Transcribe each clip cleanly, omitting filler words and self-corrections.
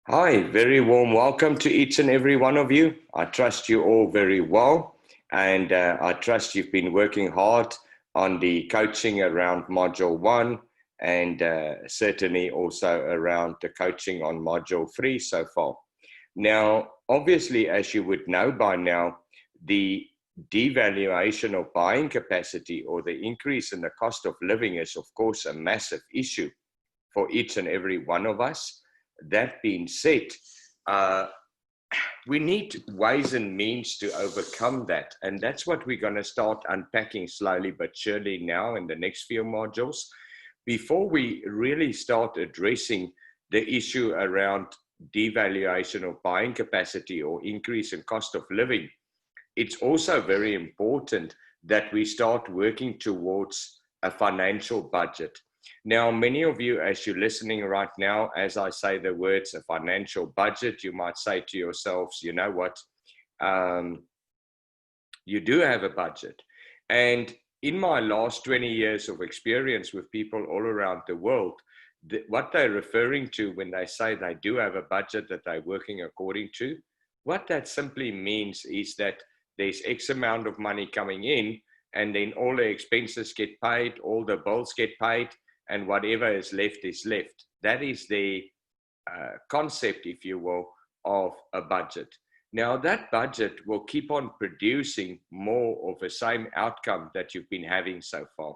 Hi, very warm welcome to each and every one of you. I trust you all very well, and I trust you've been working hard on the coaching around Module 1 and certainly also around the coaching on Module 3 so far. Now, obviously, as you would know by now, the devaluation of buying capacity or the increase in the cost of living is, of course, a massive issue for each and every one of us. That being said, uh, we need ways and means to overcome that. And that's what we're going to start unpacking slowly but surely now in the next few modules. Before we really start addressing the issue around devaluation of buying capacity or increase in cost of living, it's also very important that we start working towards a financial budget. Now, many of you, as you're listening right now, as I say the words a financial budget, you might say to yourselves, you know what, um, you do have a budget. And in my last 20 years of experience with people all around the world, what they're referring to when they say they do have a budget that they're working according to, what that simply means is that there's X amount of money coming in, and then all the expenses get paid, all the bills get paid, and whatever is left is left. That is the concept, if you will, of a budget. Now, that budget will keep on producing more of the same outcome that you've been having so far.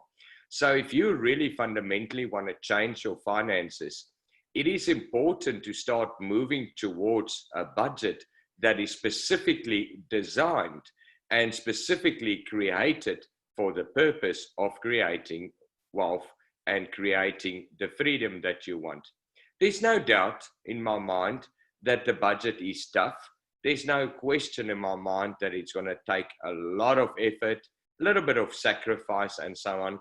So, if you really fundamentally want to change your finances, it is important to start moving towards a budget that is specifically designed and specifically created for the purpose of creating wealth and creating the freedom that you want. There's no doubt in my mind that the budget is tough. There's no question in my mind that it's going to take a lot of effort, a little bit of sacrifice, and so on.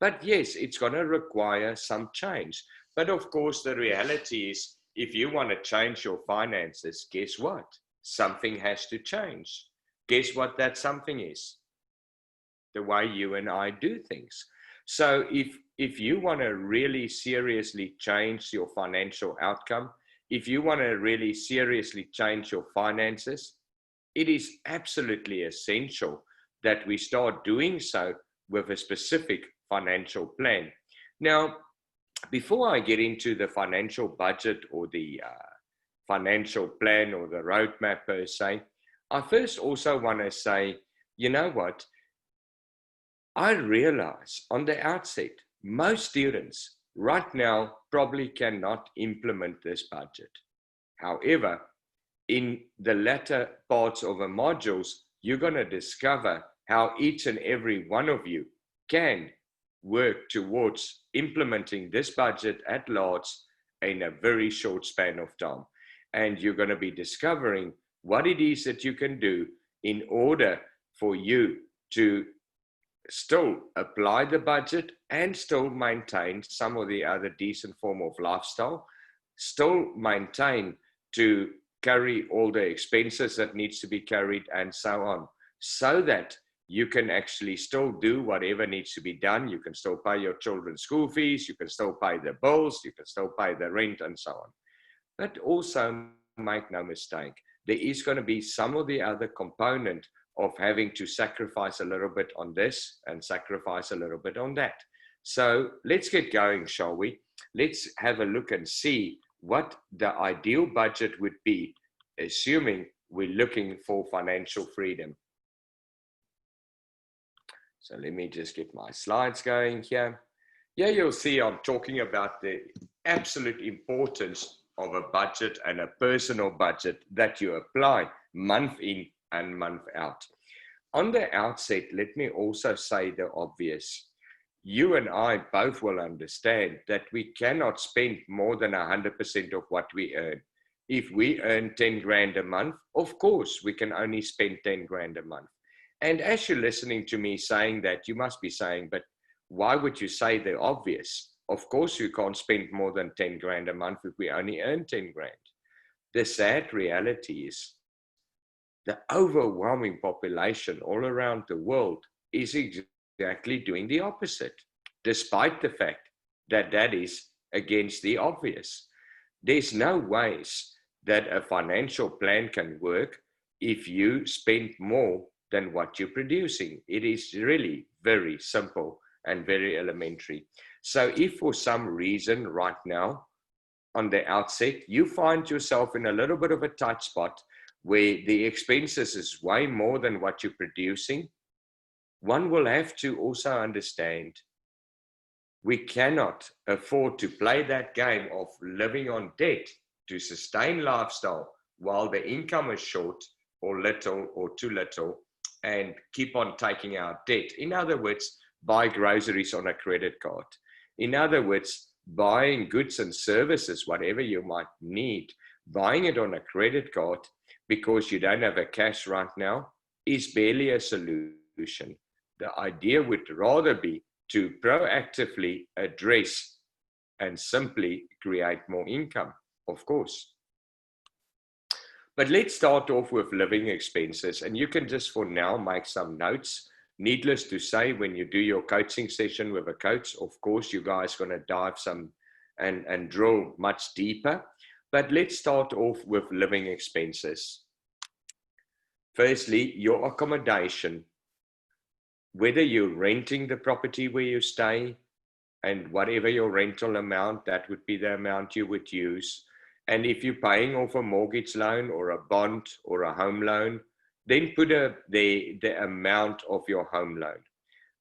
But yes, it's going to require some change. But of course, the reality is if you want to change your finances, guess what? Something has to change. Guess what that something is? The way you and I do things. So if you want to really seriously change your financial outcome, if you want to really seriously change your finances, it is absolutely essential that we start doing so with a specific financial plan. Now, before I get into the financial budget or the financial plan or the roadmap per se, I first also want to say, you know what? I realize on the outset, most students right now probably cannot implement this budget. However, in the latter parts of the modules, you're going to discover how each and every one of you can work towards implementing this budget at large in a very short span of time. And you're going to be discovering what it is that you can do in order for you to still apply the budget and still maintain some of the other decent form of lifestyle, still maintain to carry all the expenses that needs to be carried and so on, so that you can actually still do whatever needs to be done. You can still pay your children's school fees, you can still pay the bills, you can still pay the rent and so on. But also make no mistake, there is going to be some of the other component of having to sacrifice a little bit on this and sacrifice a little bit on that. So let's get going, shall we? Let's have a look and see what the ideal budget would be, assuming we're looking for financial freedom. So let me just get my slides going here. Yeah, you'll see I'm talking about the absolute importance of a budget and a personal budget that you apply month in and month out. On the outset, let me also say the obvious. You and I both will understand that we cannot spend more than 100% of what we earn. If we earn 10 grand a month, of course, we can only spend 10 grand a month. And as you're listening to me saying that, you must be saying, but why would you say the obvious? Of course, you can't spend more than 10 grand a month if we only earn 10 grand. The sad reality is the overwhelming population all around the world is exactly doing the opposite, despite the fact that that is against the obvious. There's no ways that a financial plan can work if you spend more than what you're producing. It is really very simple and very elementary. So if for some reason right now, on the outset, you find yourself in a little bit of a tight spot where the expenses is way more than what you're producing, one will have to also understand we cannot afford to play that game of living on debt to sustain lifestyle while the income is short or little or too little and keep on taking out debt. In other words, buy groceries on a credit card. In other words, buying goods and services, whatever you might need, buying it on a credit card because you don't have a cash right now is barely a solution. The idea would rather be to proactively address and simply create more income, of course. But let's start off with living expenses, and you can just for now make some notes. Needless to say, when you do your coaching session with a coach, of course, you guys are going to dive some and drill much deeper. But let's start off with living expenses. Firstly, your accommodation. Whether you're renting the property where you stay, and whatever your rental amount, that would be the amount you would use. And if you're paying off a mortgage loan or a bond or a home loan, then put the amount of your home loan.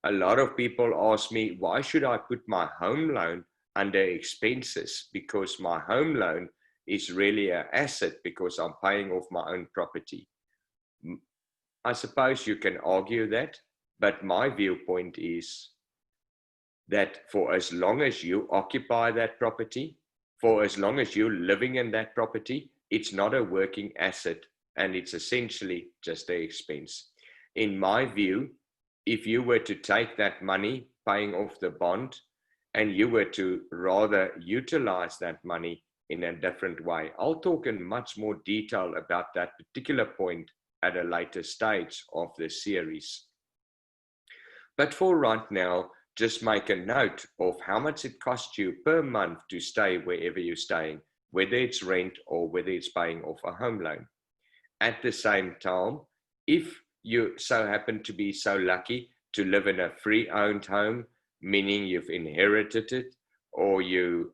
A lot of people ask me, why should I put my home loan under expenses? Because my home loan is really an asset because I'm paying off my own property. I suppose you can argue that, but my viewpoint is that for as long as you occupy that property, for as long as you're living in that property, it's not a working asset and it's essentially just an expense. In my view, if you were to take that money, paying off the bond, and you were to rather utilize that money in a different way, I'll talk in much more detail about that particular point at a later stage of the series. But for right now, just make a note of how much it costs you per month to stay wherever you're staying, whether it's rent or whether it's paying off a home loan. At the same time, if you so happen to be so lucky to live in a free-owned home, meaning you've inherited it or you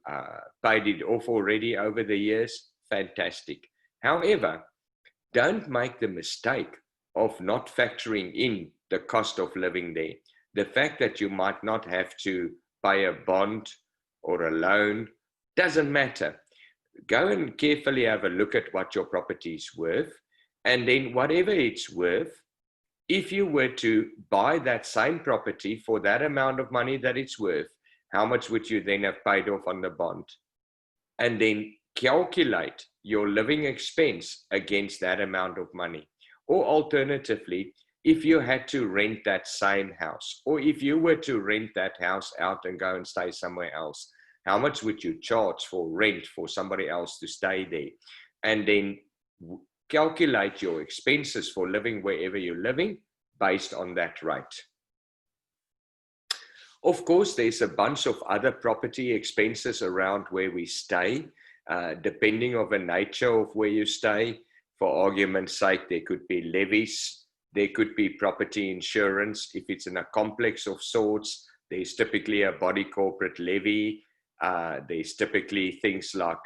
paid it off already over the years, fantastic. However, don't make the mistake of not factoring in the cost of living there. The fact that you might not have to pay a bond or a loan doesn't matter. Go and carefully have a look at what your property is worth, and then whatever it's worth, if you were to buy that same property for that amount of money that it's worth, how much would you then have paid off on the bond? And then calculate your living expense against that amount of money. Or alternatively, if you had to rent that same house, or if you were to rent that house out and go and stay somewhere else, how much would you charge for rent for somebody else to stay there? And then calculate your expenses for living wherever you're living based on that rate. Of course, there's a bunch of other property expenses around where we stay, depending on the nature of where you stay. For argument's sake, there could be levies. There could be property insurance. If it's in a complex of sorts, there's typically a body corporate levy. There's typically things like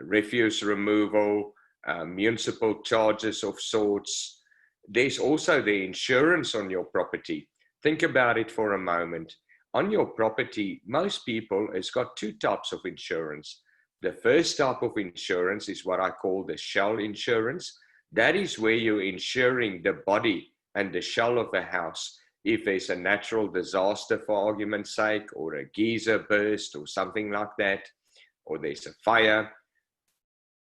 refuse removal, municipal charges of sorts. There's also the insurance on your property. Think about it for a moment. On your property, most people has got two types of insurance. The first type of insurance is what I call the shell insurance. That is where you're insuring the body and the shell of the house. If there's a natural disaster, for argument's sake, or a geyser burst or something like that, or there's a fire,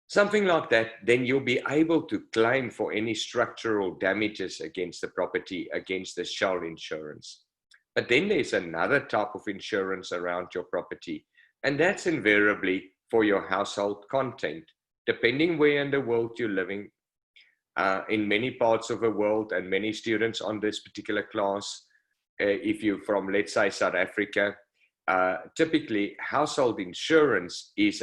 something like that, then you'll be able to claim for any structural damages against the property, against the shell insurance. But then there's another type of insurance around your property, and that's invariably for your household content. Depending where in the world you're living, in many parts of the world, and many students on this particular class, if you're from, let's say, South Africa, typically household insurance is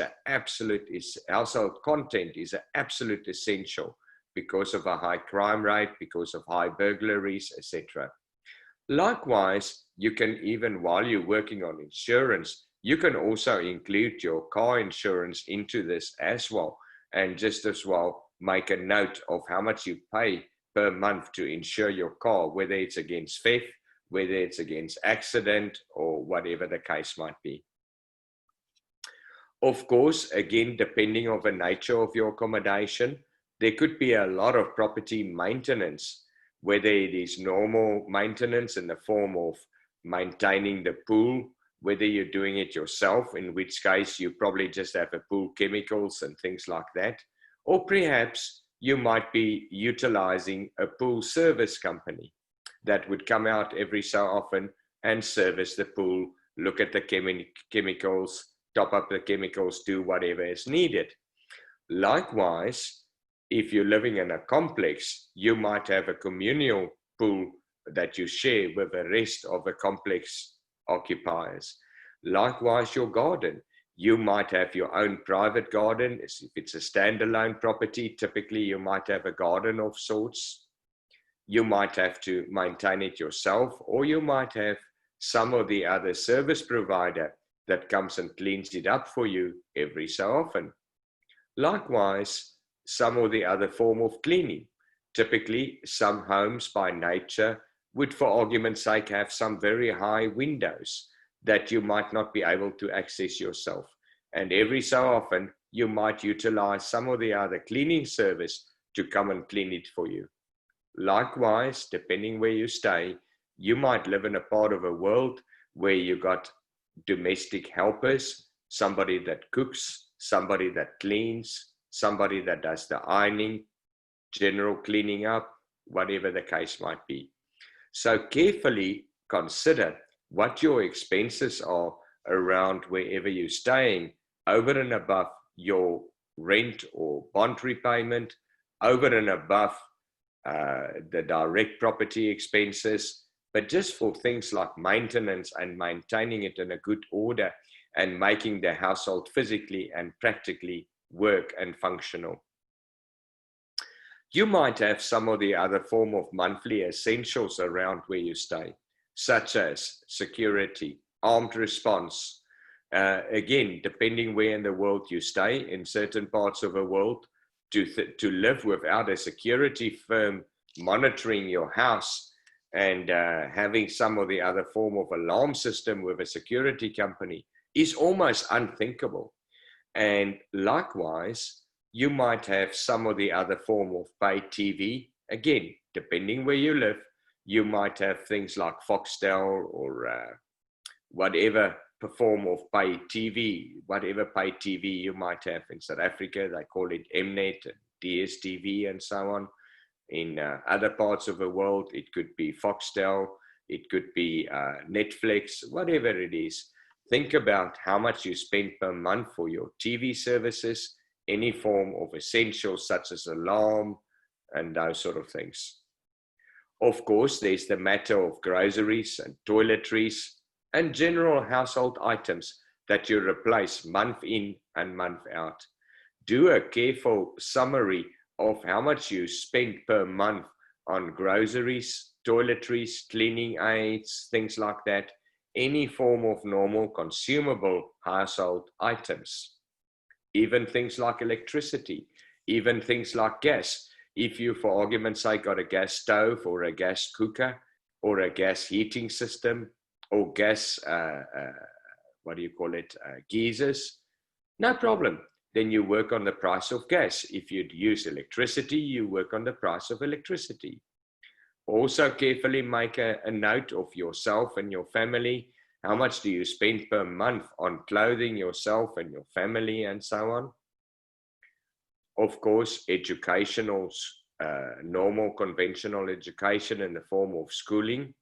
household content is an absolute essential because of a high crime rate, because of high burglaries, etc. Likewise, you can, even while you're working on insurance, you can also include your car insurance into this as well, and just as well make a note of how much you pay per month to insure your car, whether it's against theft, whether it's against accident, or whatever the case might be. Of course, again, depending on the nature of your accommodation, there could be a lot of property maintenance, whether it is normal maintenance in the form of maintaining the pool, whether you're doing it yourself, in which case you probably just have a pool chemicals and things like that, or perhaps you might be utilizing a pool service company that would come out every so often and service the pool, look at the chemicals, top up the chemicals, do whatever is needed. Likewise, if you're living in a complex, you might have a communal pool that you share with the rest of the complex occupiers. Likewise, your garden. You might have your own private garden. If it's a standalone property, typically you might have a garden of sorts. You might have to maintain it yourself, or you might have some of the other service provider that comes and cleans it up for you every so often. Likewise, some of the other form of cleaning. Typically, some homes by nature would, for argument's sake, have some very high windows that you might not be able to access yourself. And every so often, you might utilize some of the other cleaning service to come and clean it for you. Likewise, depending where you stay, you might live in a part of the world where you got domestic helpers, somebody that cooks, somebody that cleans, somebody that does the ironing, general cleaning up, whatever the case might be. So carefully consider what your expenses are around wherever you're staying, over and above your rent or bond repayment, over and above the direct property expenses, but just for things like maintenance and maintaining it in a good order and making the household physically and practically work and functional. You might have some of the other form of monthly essentials around where you stay, such as security, armed response. Again, depending where in the world you stay, in certain parts of the world, to live without a security firm monitoring your house and having some of the other form of alarm system with a security company is almost unthinkable. And likewise, you might have some of the other form of paid TV. Again, depending where you live, you might have things like Foxtel or whatever form of paid TV, whatever paid TV you might have. In South Africa, they call it Mnet and DSTV and so on. In other parts of the world, it could be Foxtel, it could be Netflix, whatever it is. Think about how much you spend per month for your TV services, any form of essentials such as alarm and those sort of things. Of course, there's the matter of groceries and toiletries and general household items that you replace month in and month out. Do a careful summary of how much you spend per month on groceries, toiletries, cleaning aids, things like that, any form of normal consumable household items. Even things like electricity, even things like gas. If you, for argument's sake, got a gas stove or a gas cooker or a gas heating system or gas, geysers, no problem. Then you work on the price of gas. If you'd use electricity, you work on the price of electricity. Also carefully make a note of yourself and your family. How much do you spend per month on clothing yourself and your family and so on? Of course, educational, normal conventional education in the form of schooling.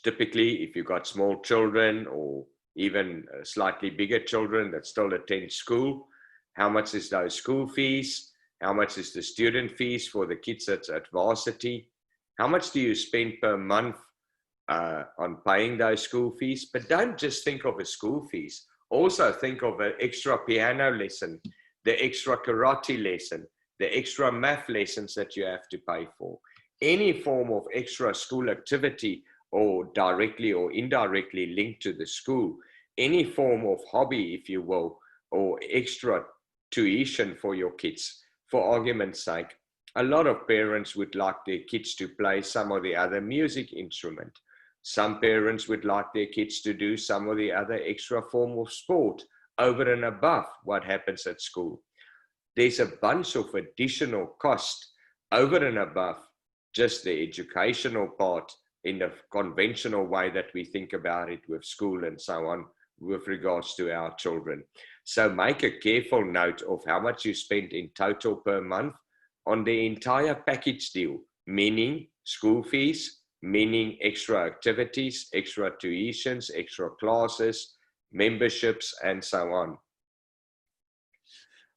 Typically, if you've got small children or even slightly bigger children that still attend school, how much is those school fees? How much is the student fees for the kids that's at varsity? How much do you spend per month on paying those school fees. But don't just think of a school fees. Also think of an extra piano lesson, the extra karate lesson, the extra math lessons that you have to pay for. Any form of extra school activity, or directly or indirectly linked to the school, any form of hobby, if you will, or extra tuition for your kids. For argument's sake, a lot of parents would like their kids to play some or the other music instrument. Some parents would like their kids to do some or the other extra form of sport over and above what happens at school. There's a bunch of additional cost over and above just the educational part in the conventional way that we think about it with school and so on with regards to our children. So make a careful note of how much you spend in total per month on the entire package deal, meaning school fees, meaning extra activities, extra tuitions, extra classes, memberships, and so on.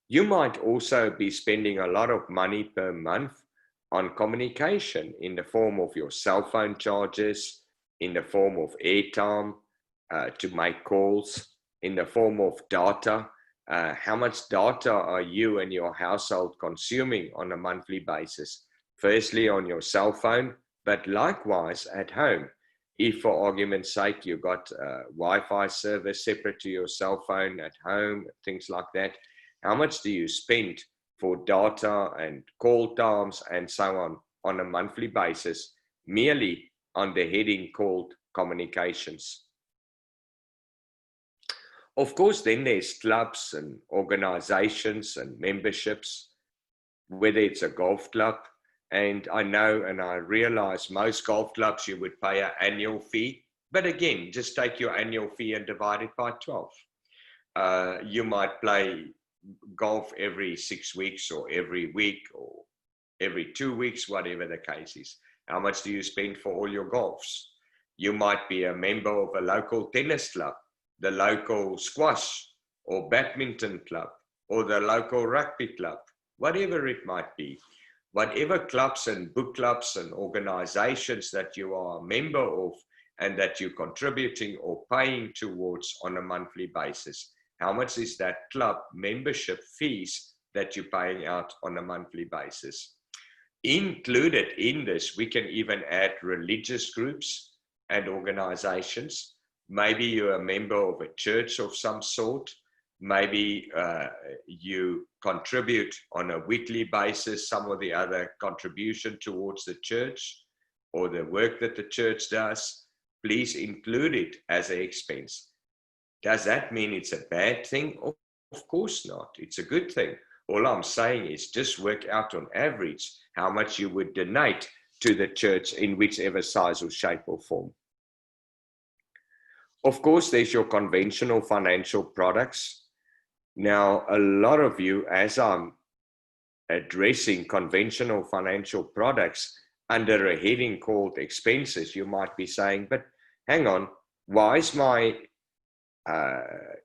You might also be spending a lot of money per month on communication in the form of your cell phone charges, in the form of airtime to make calls, in the form of data. How much data are you and your household consuming on a monthly basis? Firstly, on your cell phone, but likewise at home. If, for argument's sake, you've got a Wi-Fi service separate to your cell phone at home, things like that, how much do you spend for data and call times and so on a monthly basis, merely on the heading called communications? Of course, then there's clubs and organizations and memberships, whether it's a golf club. And I know and I realize most golf clubs, you would pay an annual fee. But again, just take your annual fee and divide it by 12. You might play golf every 6 weeks or every week or every 2 weeks, whatever the case is. How much do you spend for all your golfs? You might be a member of a local tennis club, the local squash or badminton club, or the local rugby club, whatever it might be. Whatever clubs and book clubs and organizations that you are a member of and that you're contributing or paying towards on a monthly basis, how much is that club membership fees that you're paying out on a monthly basis? Included in this, we can even add religious groups and organizations. Maybe you're a member of a church of some sort. Maybe you contribute on a weekly basis, some or the other contribution towards the church or the work that the church does. Please include it as an expense. Does that mean it's a bad thing? Of course not. It's a good thing. All I'm saying is just work out on average how much you would donate to the church in whichever size or shape or form. Of course, there's your conventional financial products. Now, a lot of you, as I'm addressing conventional financial products under a heading called expenses, you might be saying, but hang on, why is my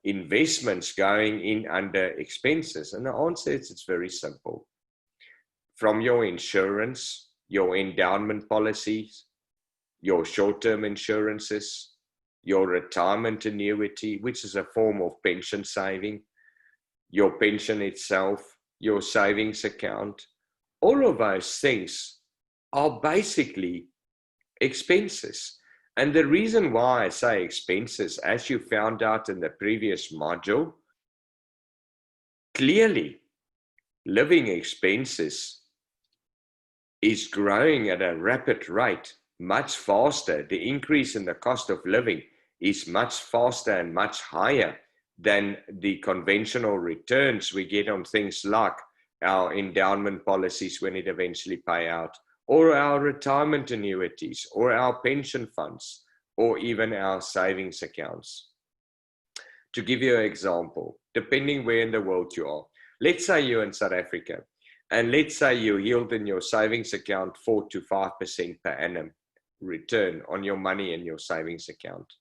investments going in under expenses? And the answer is it's very simple. From your insurance, your endowment policies, your short-term insurances, your retirement annuity, which is a form of pension saving, your pension itself, your savings account, all of those things are basically expenses. And the reason why I say expenses, as you found out in the previous module, clearly living expenses is growing at a rapid rate, much faster. The increase in the cost of living is much faster and much higher than the conventional returns we get on things like our endowment policies when it eventually pay out, or our retirement annuities, or our pension funds, or even our savings accounts. To give you an example, depending where in the world you are, let's say you're in South Africa, and let's say you yield in your savings account 4 to 5% per annum return on your money in your savings account.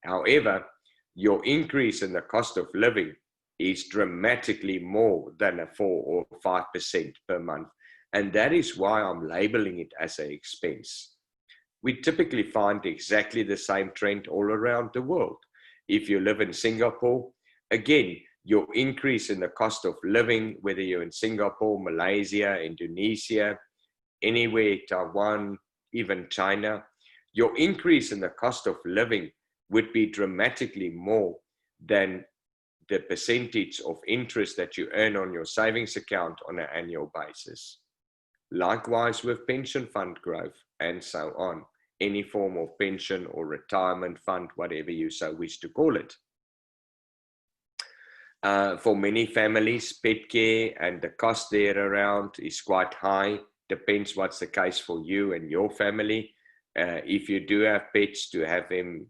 However, your increase in the cost of living is dramatically more than a 4 or 5% per month. And that is why I'm labeling it as an expense. we typically find exactly the same trend all around the world. If you live in Singapore, again, your increase in the cost of living, whether you're in Singapore, Malaysia, Indonesia, anywhere, Taiwan, even China, your increase in the cost of living would be dramatically more than the percentage of interest that you earn on your savings account on an annual basis. Likewise with pension fund growth and so on, any form of pension or retirement fund, whatever you so wish to call it. For many families, pet care and the cost there around is quite high. Depends what's the case for you and your family. If you do have pets, to have them,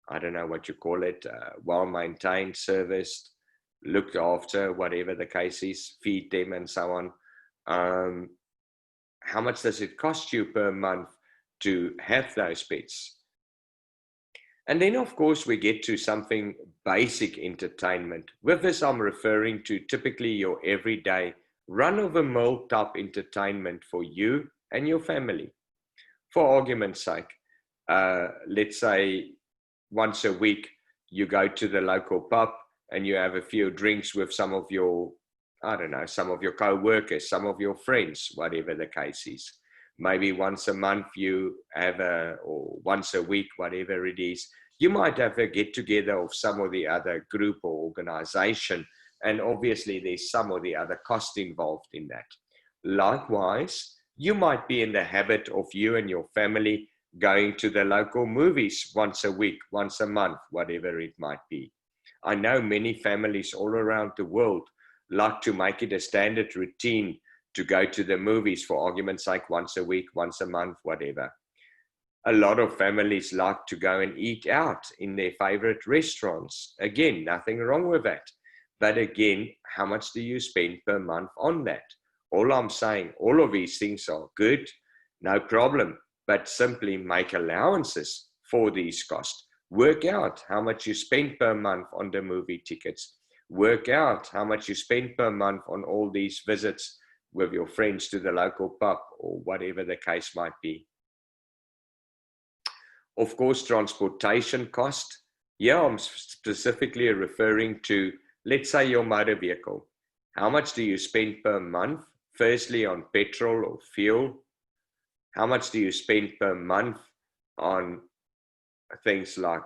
I don't know what you call it, well maintained, serviced, looked after, whatever the case is, feed them and so on. How much does it cost you per month to have those pets? And then, of course, we get to something basic entertainment. With this, I'm referring to typically your everyday run-of-the-mill type entertainment for you and your family. For argument's sake, let's say once a week you go to the local pub and you have a few drinks with some of your, I don't know, some of your co-workers, some of your friends, whatever the case is. Maybe once a month you have or once a week, whatever it is, you might have a get together of some or the other group or organization. And obviously there's some or the other cost involved in that. Likewise, you might be in the habit of you and your family going to the local movies once a week, once a month, whatever it might be. I know many families all around the world like to make it a standard routine to go to the movies, for argument's sake, once a week, once a month, whatever. A lot of families like to go and eat out in their favorite restaurants. Again, nothing wrong with that. But again, how much do you spend per month on that? All I'm saying, all of these things are good, no problem, but simply make allowances for these costs. Work out how much you spend per month on the movie tickets. Work out how much you spend per month on all these visits with your friends to the local pub or whatever the case might be. Of course, transportation cost. Yeah, I'm specifically referring to, let's say, your motor vehicle. How much do you spend per month? Firstly, on petrol or fuel. How much do you spend per month on things like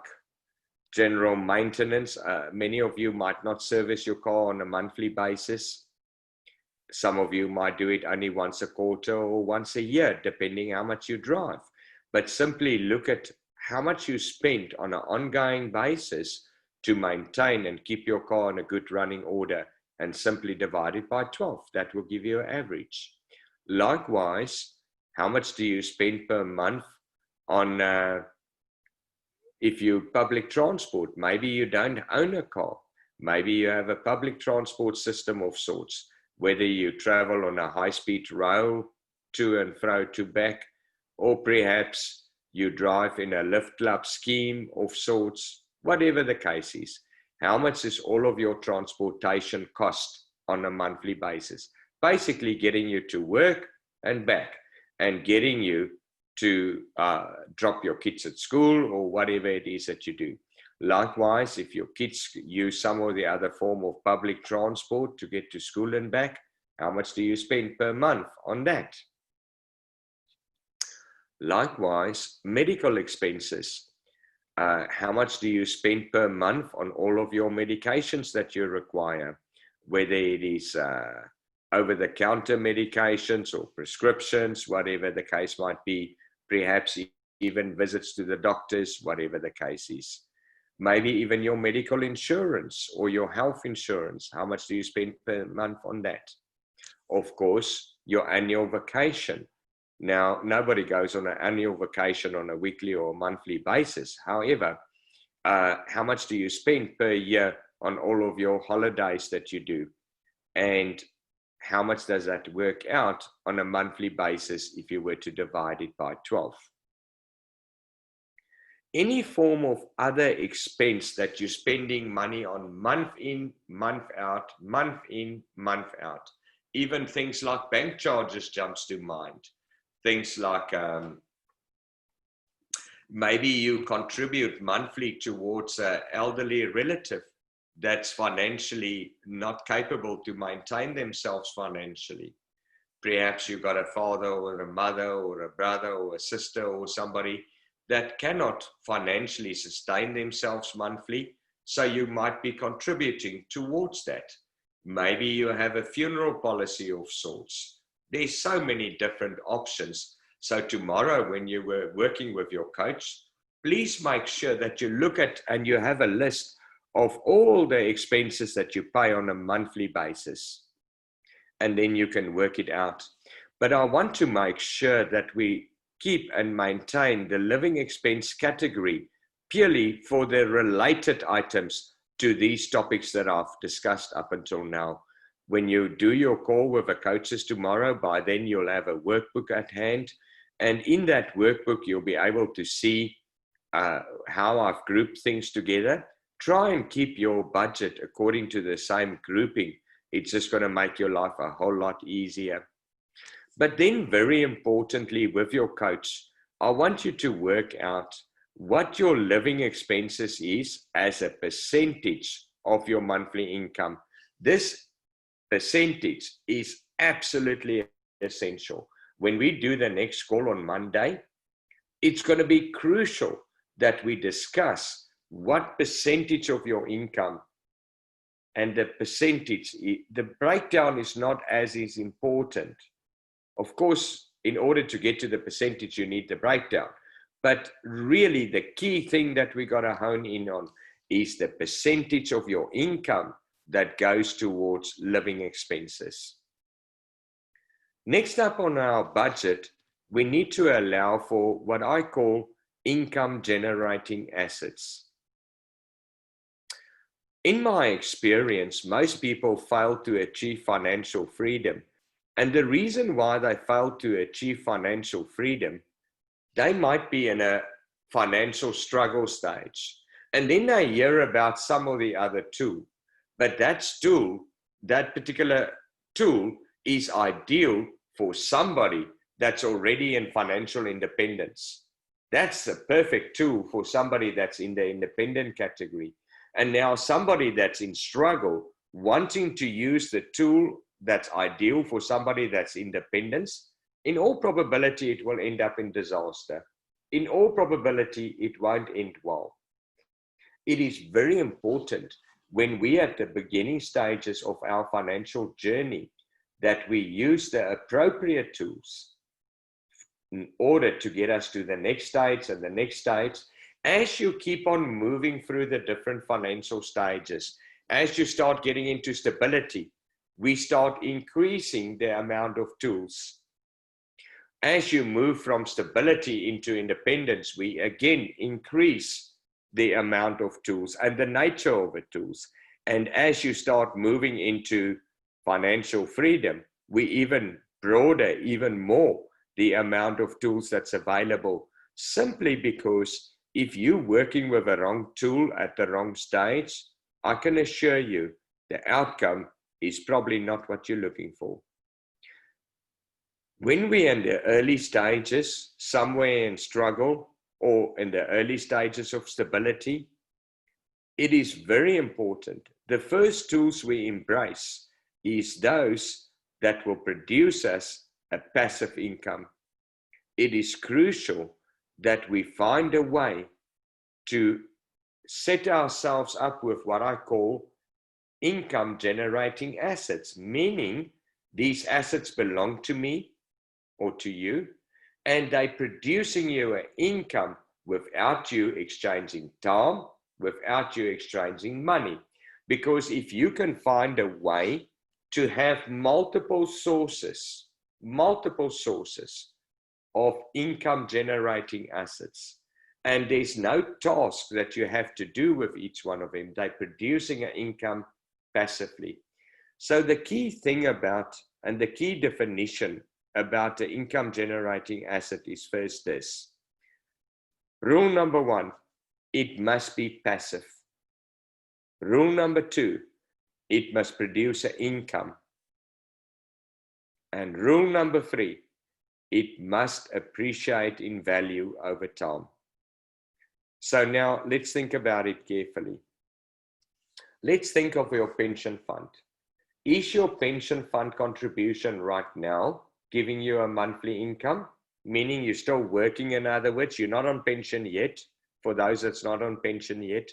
general maintenance? Many of you might not service your car on a monthly basis. Some of you might do it only once a quarter or once a year, depending how much you drive. But simply look at how much you spend on an ongoing basis to maintain and keep your car in a good running order, and simply divide it by 12. That will give you an average. Likewise, how much do you spend per month on, if you public transport? Maybe you don't own a car. Maybe you have a public transport system of sorts, whether you travel on a high-speed rail to and fro to back, or perhaps you drive in a lift club scheme of sorts, whatever the case is. How much is all of your transportation cost on a monthly basis? Basically getting you to work and back, and getting you to drop your kids at school or whatever it is that you do. Likewise, if your kids use some or the other form of public transport to get to school and back, how much do you spend per month on that? Likewise, medical expenses. How much do you spend per month on all of your medications that you require, whether it is over-the-counter medications or prescriptions, whatever the case might be, perhaps even visits to the doctors, whatever the case is. Maybe even your medical insurance or your health insurance. How much do you spend per month on that? Of course, your annual vacation. Now, nobody goes on an annual vacation on a weekly or monthly basis. However, how much do you spend per year on all of your holidays that you do? And how much does that work out on a monthly basis if you were to divide it by 12? Any form of other expense that you're spending money on month in, month out, month in, month out. Even things like bank charges jumps to mind. Things like Maybe you contribute monthly towards an elderly relative that's financially not capable to maintain themselves financially. Perhaps you've got a father or a mother or a brother or a sister or somebody that cannot financially sustain themselves monthly, so you might be contributing towards that. Maybe you have a funeral policy of sorts. There's so many different options. So tomorrow when you were working with your coach, please make sure that you look at and you have a list of all the expenses that you pay on a monthly basis. And then you can work it out. But I want to make sure that we keep and maintain the living expense category purely for the related items to these topics that I've discussed up until now. When you do your call with the coaches tomorrow, by then you'll have a workbook at hand. And in that workbook, you'll be able to see how I've grouped things together. Try and keep your budget according to the same grouping. It's just going to make your life a whole lot easier. But then very importantly with your coach, I want you to work out what your living expenses is as a percentage of your monthly income. This percentage is absolutely essential. When we do the next call on Monday, it's going to be crucial that we discuss what percentage of your income, and the percentage, the breakdown is not as is important. Of course, in order to get to the percentage, you need the breakdown. But really, the key thing that we got to hone in on is the percentage of your income that goes towards living expenses. Next up on our budget, we need to allow for what I call income generating assets. In my experience, most people fail to achieve financial freedom. And the reason why they fail to achieve financial freedom, they might be in a financial struggle stage. And then they hear about some of the other tool. But that particular tool is ideal for somebody that's already in financial independence. That's a perfect tool for somebody that's in the independent category. And now somebody that's in struggle, wanting to use the tool that's ideal for somebody that's independence, in all probability, it will end up in disaster. In all probability, it won't end well. It is very important when we are at the beginning stages of our financial journey that we use the appropriate tools in order to get us to the next stage and the next stage. As you keep on moving through the different financial stages, as you start getting into stability, we start increasing the amount of tools. As you move from stability into independence, we again increase the amount of tools and the nature of the tools. And as you start moving into financial freedom, we even broaden even more the amount of tools that's available, simply because if you're working with a wrong tool at the wrong stage, I can assure you the outcome is probably not what you're looking for. When we're in the early stages, somewhere in struggle or in the early stages of stability, it is very important. The first tools we embrace is those that will produce us a passive income. It is crucial that we find a way to set ourselves up with what I call income generating assets, meaning these assets belong to me or to you, and they're producing you an income without you exchanging time, without you exchanging money. Because if you can find a way to have multiple sources of income generating assets, and there's no task that you have to do with each one of them, they're producing an income passively. So the key thing about, and the key definition about the income generating asset is first this. Rule number one, it must be passive. Rule number two, it must produce an income. And rule number three, it must appreciate in value over time. So now let's think about it carefully. Let's think of your pension fund. Is your pension fund contribution right now giving you a monthly income? Meaning you're still working, in other words, you're not on pension yet. For those that's not on pension yet,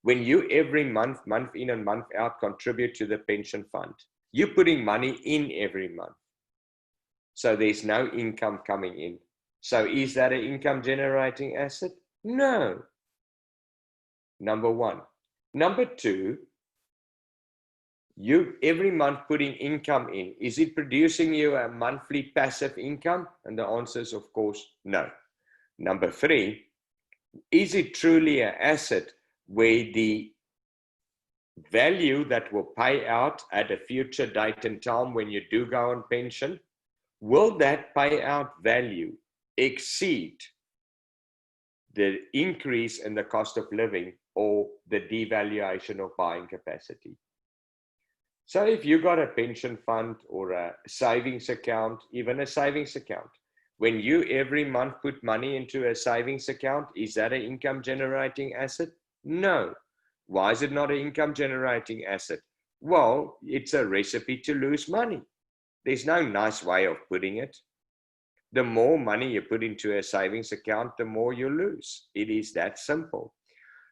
when you every month in and month out, contribute to the pension fund, you're putting money in every month. So there's no income coming in. So is that an income generating asset? No. Number one. Number two, you every month putting income in, is it producing you a monthly passive income? And the answer is, of course, no. Number three, is it truly an asset where the value that will pay out at a future date and time when you do go on pension, will that payout value exceed the increase in the cost of living or the devaluation of buying capacity? So if you got a pension fund or a savings account, even a savings account, when you every month put money into a savings account, is that an income generating asset? No. Why is it not an income generating asset? Well, it's a recipe to lose money. There's no nice way of putting it. The more money you put into a savings account, the more you lose. It is that simple.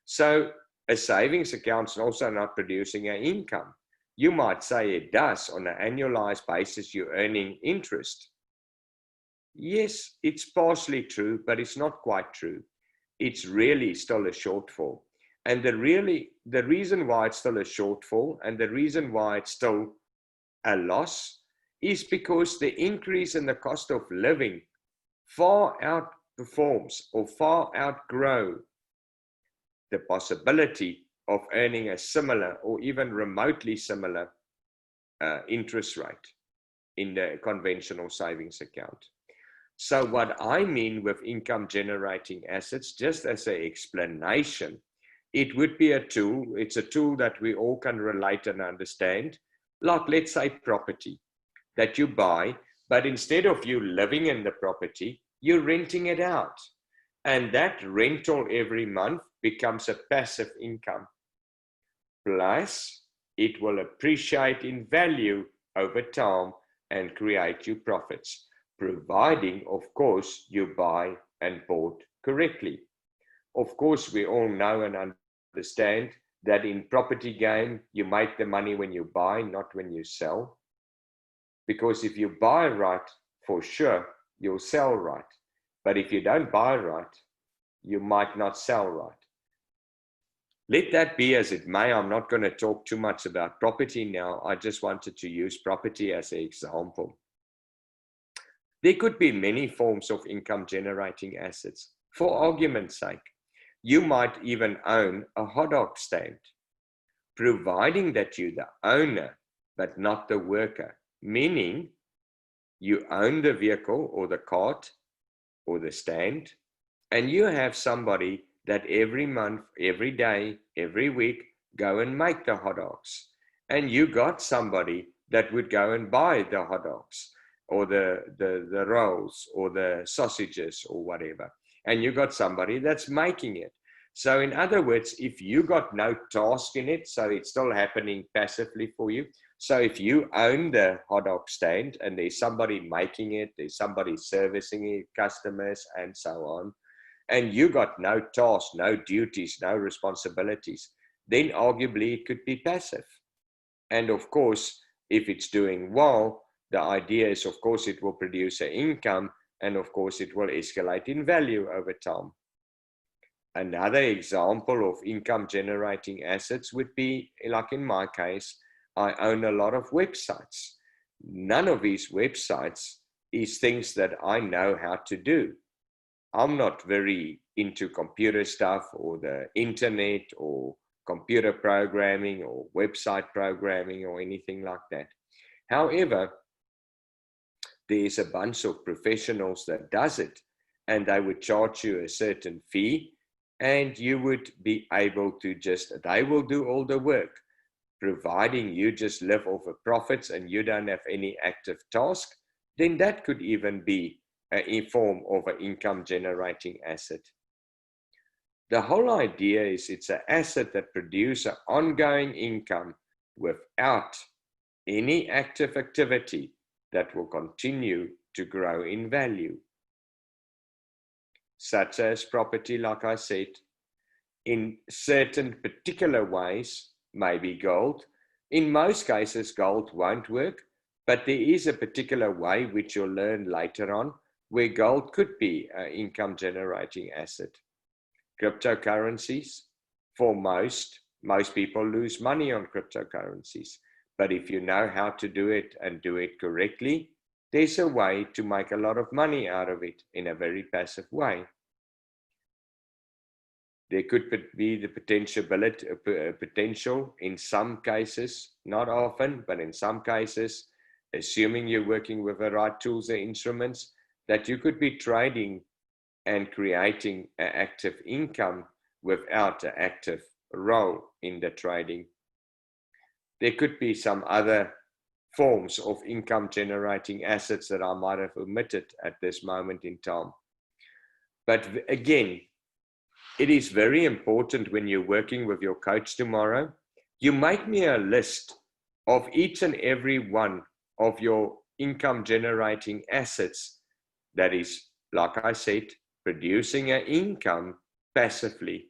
So a savings account is also not producing an income. You might say it does. On an annualized basis, you're earning interest. Yes, it's partially true, but it's not quite true. It's really still a shortfall. And the reason why it's still a shortfall and the reason why it's still a loss is because the increase in the cost of living far outperforms or far outgrow the possibility of earning a similar or even remotely similar interest rate in the conventional savings account. So what I mean with income generating assets, just as an explanation, it would be a tool. It's a tool that we all can relate and understand. Like, let's say, property that you buy, but instead of you living in the property, you're renting it out. And that rental every month becomes a passive income. Plus, it will appreciate in value over time and create you profits, providing, of course, you buy and bought correctly. Of course, we all know and understand that in property game, you make the money when you buy, not when you sell. Because if you buy right, for sure, you'll sell right. But if you don't buy right, you might not sell right. Let that be as it may. I'm not going to talk too much about property now. I just wanted to use property as an example. There could be many forms of income generating assets. For argument's sake, you might even own a hot dog stand, providing that you're the owner, but not the worker, meaning you own the vehicle or the cart or the stand, and you have somebody that every month, every day, every week, go and make the hot dogs. And you got somebody that would go and buy the hot dogs or the rolls or the sausages or whatever. And you got somebody that's making it. So in other words, if you got no task in it, so it's still happening passively for you. So if you own the hot dog stand and there's somebody making it, there's somebody servicing it, customers and so on, and you got no tasks, no duties, no responsibilities, then arguably it could be passive. And of course, if it's doing well, the idea is, of course, it will produce an income, and of course, it will escalate in value over time. Another example of income generating assets would be, like in my case, I own a lot of websites. None of these websites is things that I know how to do. I'm not very into computer stuff or the internet or computer programming or website programming or anything like that. However, there's a bunch of professionals that does it, and they would charge you a certain fee, and you would be able to they will do all the work, providing you just live off of profits and you don't have any active task. Then that could even be a form of an income generating asset. The whole idea is it's an asset that produces an ongoing income without any active activity that will continue to grow in value, such as property, like I said, in certain particular ways, maybe gold. In most cases, gold won't work, but there is a particular way, which you'll learn later on, where gold could be an income generating asset. Cryptocurrencies, for most people lose money on cryptocurrencies. But if you know how to do it and do it correctly, there's a way to make a lot of money out of it in a very passive way. There could be the potential in some cases, not often, but in some cases, assuming you're working with the right tools and instruments, that you could be trading and creating an active income without an active role in the trading. There could be some other forms of income generating assets that I might have omitted at this moment in time. But again, it is very important when you're working with your coach tomorrow, you make me a list of each and every one of your income generating assets that is, like I said, producing an income passively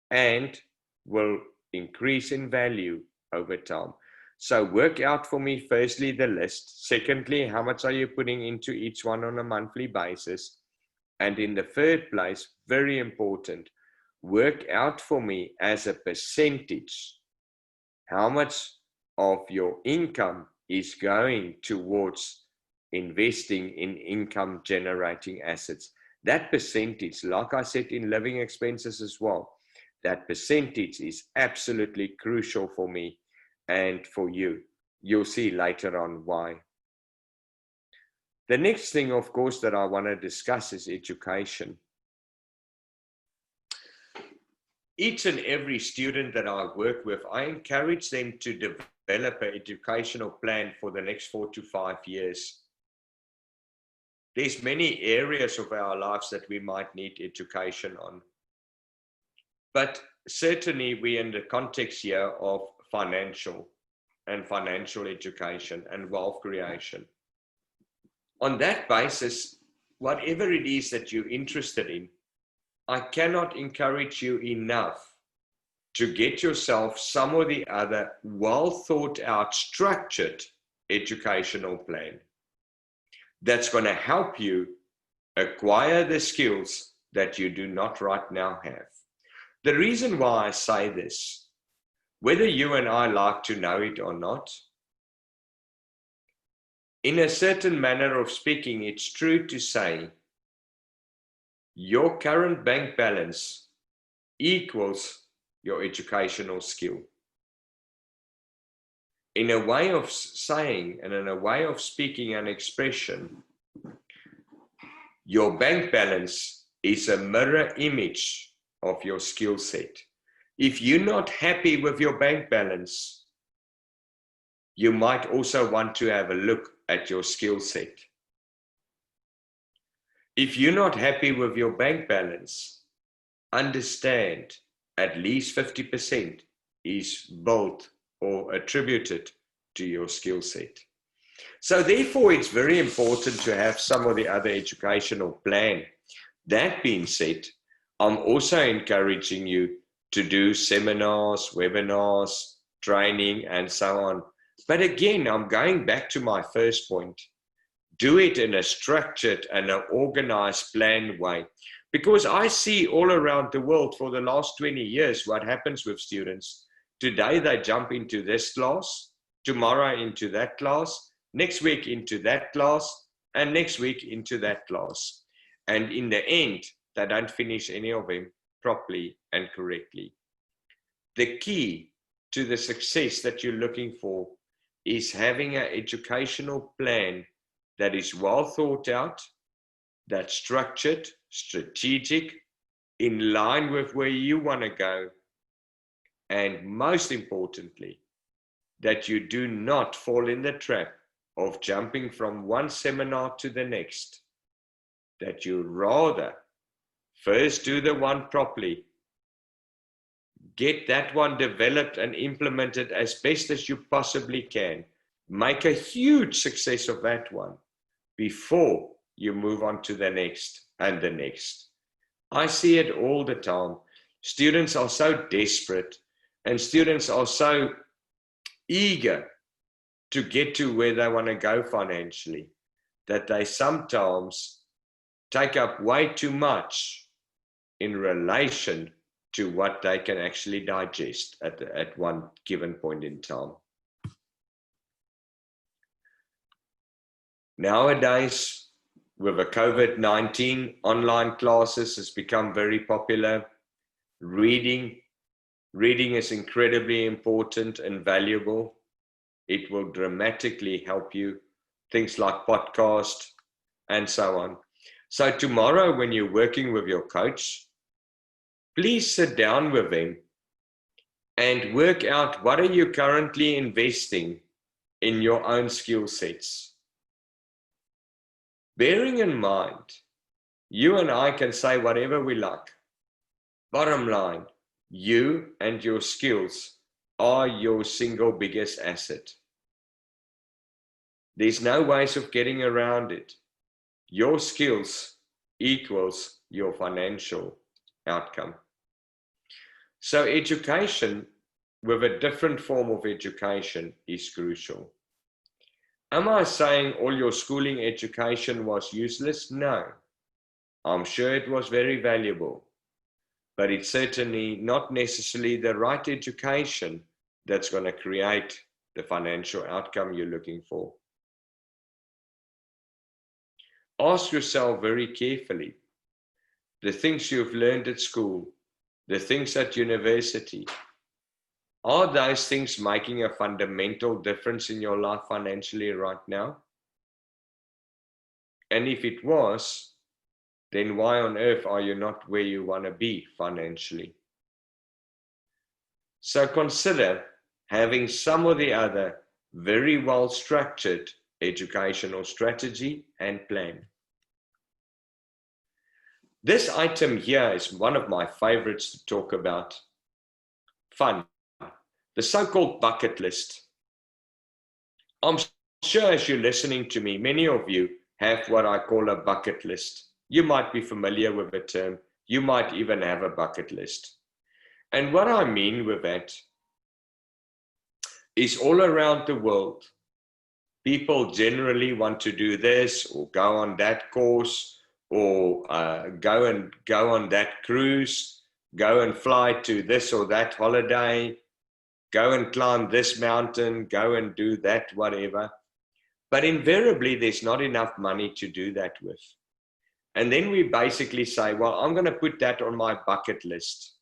and will increase in value over time. So work out for me, firstly, the list. Secondly, how much are you putting into each one on a monthly basis? And in the third place, very important, work out for me as a percentage how much of your income is going towards investing in income generating assets. That percentage, like I said, in living expenses as well, that percentage is absolutely crucial for me and for you. You'll see later on why. The next thing, of course, that I want to discuss is education. Each and every student that I work with, I encourage them to develop an educational plan for the next 4 to 5 years. There's many areas of our lives that we might need education on. But certainly we're in the context here of financial education and wealth creation. On that basis, whatever it is that you're interested in, I cannot encourage you enough to get yourself some or the other well thought out, structured educational plan that's going to help you acquire the skills that you do not right now have. The reason why I say this, whether you and I like to know it or not, in a certain manner of speaking, it's true to say your current bank balance equals your educational skill. In a way of saying and in a way of speaking and expression, your bank balance is a mirror image of your skill set. If you're not happy with your bank balance, you might also want to have a look at your skill set. If you're not happy with your bank balance, understand at least 50% is built or attributed to your skill set. So therefore, it's very important to have some of the other educational plan. That being said, I'm also encouraging you to do seminars, webinars, training, and so on. But again, I'm going back to my first point. Do it in a structured and an organized, planned way. Because I see all around the world for the last 20 years what happens with students. Today they jump into this class, tomorrow into that class, next week into that class, and next week into that class. And in the end, they don't finish any of them properly and correctly. The key to the success that you're looking for is having an educational plan that is well thought out, that's structured, strategic, in line with where you want to go, and most importantly, that you do not fall in the trap of jumping from one seminar to the next, that you rather first do the one properly Get that one developed and implemented as best as you possibly can. Make a huge success of that one before you move on to the next and the next. I see it all the time. Students are so desperate and students are so eager to get to where they want to go financially that they sometimes take up way too much in relation to what they can actually digest at one given point in time. Nowadays, with the COVID-19, online classes has become very popular. Reading is incredibly important and valuable. It will dramatically help you. Things like podcast and so on. So tomorrow when you're working with your coach, please sit down with them and work out what are you currently investing in your own skill sets. Bearing in mind, you and I can say whatever we like. Bottom line, you and your skills are your single biggest asset. There's no ways of getting around it. Your skills equals your financial outcome. So education with a different form of education is crucial. Am I saying all your schooling education was useless? No. I'm sure it was very valuable, but it's certainly not necessarily the right education that's going to create the financial outcome you're looking for. Ask yourself very carefully, the things you've learned at school, the things at university, are those things making a fundamental difference in your life financially right now? And if it was, then why on earth are you not where you want to be financially? So consider having some or the other very well structured educational strategy and plan. This item here is one of my favorites to talk about. Fun. The so-called bucket list. I'm sure as you're listening to me, many of you have what I call a bucket list. You might be familiar with the term. You might even have a bucket list. And what I mean with that is all around the world, people generally want to do this or go on that course or go on that cruise, go and fly to this or that holiday, go and climb this mountain, go and do that, whatever. But invariably, there's not enough money to do that with. And then we basically say, well, I'm going to put that on my bucket list.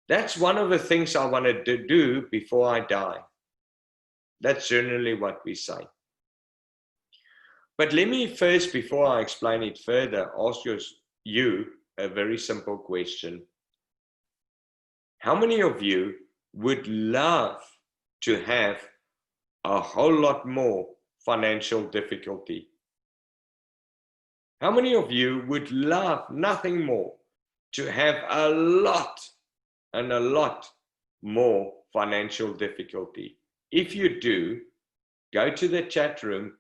That's one of the things I want to do before I die. That's generally what we say. But let me first, before I explain it further, ask you a very simple question. How many of you would love to have a whole lot more financial difficulty? How many of you would love nothing more to have a lot and a lot more financial difficulty? If you do, go to the chat room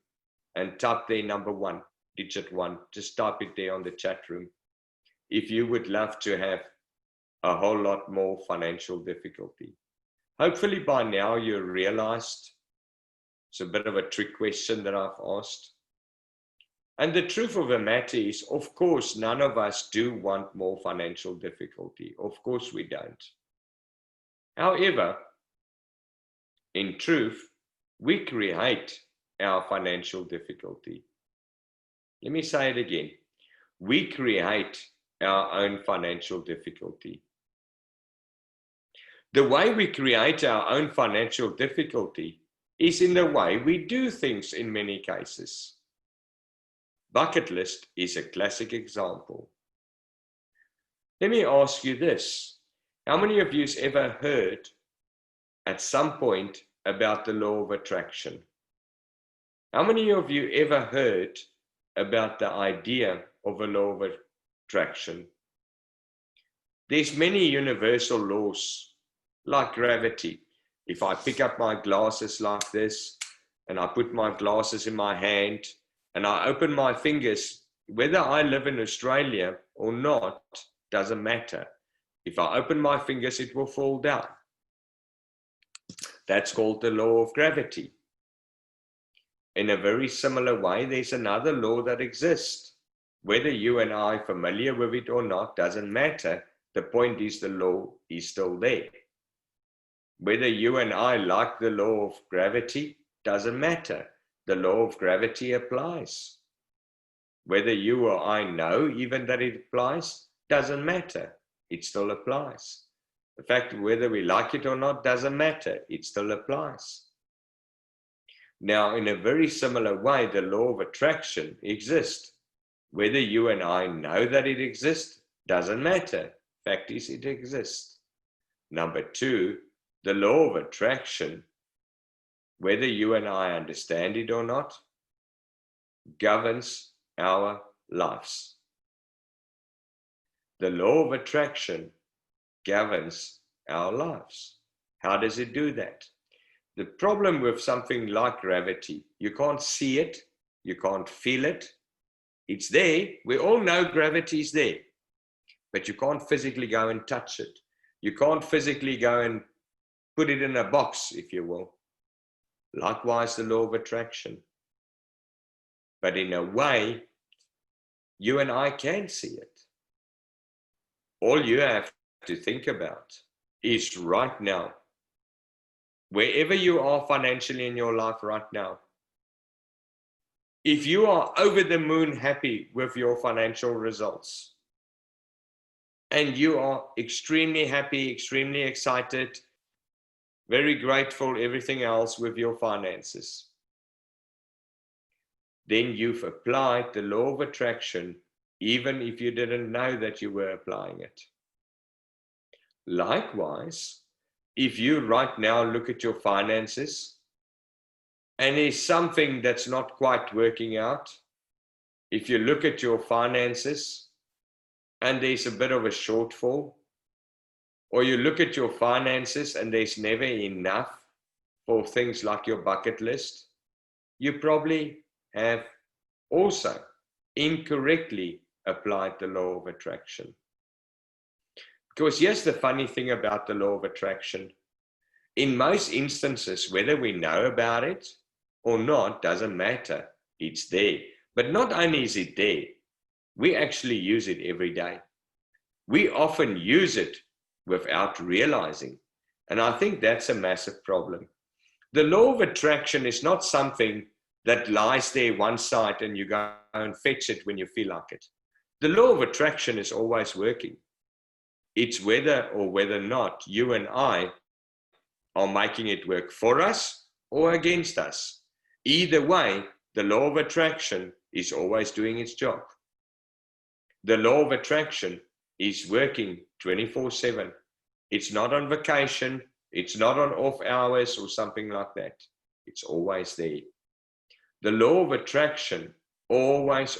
and type their number one, digit one. Just type it there on the chat room. If you would love to have a whole lot more financial difficulty. Hopefully by now you realized it's a bit of a trick question that I've asked. And the truth of the matter is, of course, none of us do want more financial difficulty. Of course we don't. However, in truth, we create our financial difficulty. Let me say it again. We create our own financial difficulty. The way we create our own financial difficulty is in the way we do things in many cases. Bucket list is a classic example. Let me ask you this. How many of you have ever heard at some point about the law of attraction? How many of you ever heard about the idea of a law of attraction? There's many universal laws like gravity. If I pick up my glasses like this, and I put my glasses in my hand, and I open my fingers, whether I live in Australia or not, doesn't matter. If I open my fingers, it will fall down. That's called the law of gravity. In a very similar way, there's another law that exists. Whether you and I are familiar with it or not, doesn't matter. The point is the law is still there. Whether you and I like the law of gravity, doesn't matter. The law of gravity applies. Whether you or I know even that it applies, doesn't matter. It still applies. In fact, whether we like it or not, doesn't matter. It still applies. Now, in a very similar way, the law of attraction exists. Whether you and I know that it exists, doesn't matter. Fact is, it exists. Number two, the law of attraction, whether you and I understand it or not, governs our lives. The law of attraction governs our lives. How does it do that? The problem with something like gravity, you can't see it, you can't feel it. It's there. We all know gravity is there, but you can't physically go and touch it. You can't physically go and put it in a box, if you will. Likewise, the law of attraction. But in a way, you and I can see it. All you have to think about is right now, wherever you are financially in your life right now, if you are over the moon happy with your financial results, and you are extremely happy, extremely excited, very grateful, everything else with your finances, then you've applied the law of attraction, even if you didn't know that you were applying it. Likewise, if you right now look at your finances and there's something that's not quite working out, if you look at your finances and there's a bit of a shortfall, or you look at your finances and there's never enough for things like your bucket list, you probably have also incorrectly applied the law of attraction. Because here's the funny thing about the law of attraction. In most instances, whether we know about it or not, doesn't matter. It's there. But not only is it there, we actually use it every day. We often use it without realizing. And I think that's a massive problem. The law of attraction is not something that lies there one side and you go and fetch it when you feel like it. The law of attraction is always working. It's whether or not you and I are making it work for us or against us. Either way, the law of attraction is always doing its job. The law of attraction is working 24/7. It's not on vacation. It's not on off hours or something like that. It's always there. The law of attraction always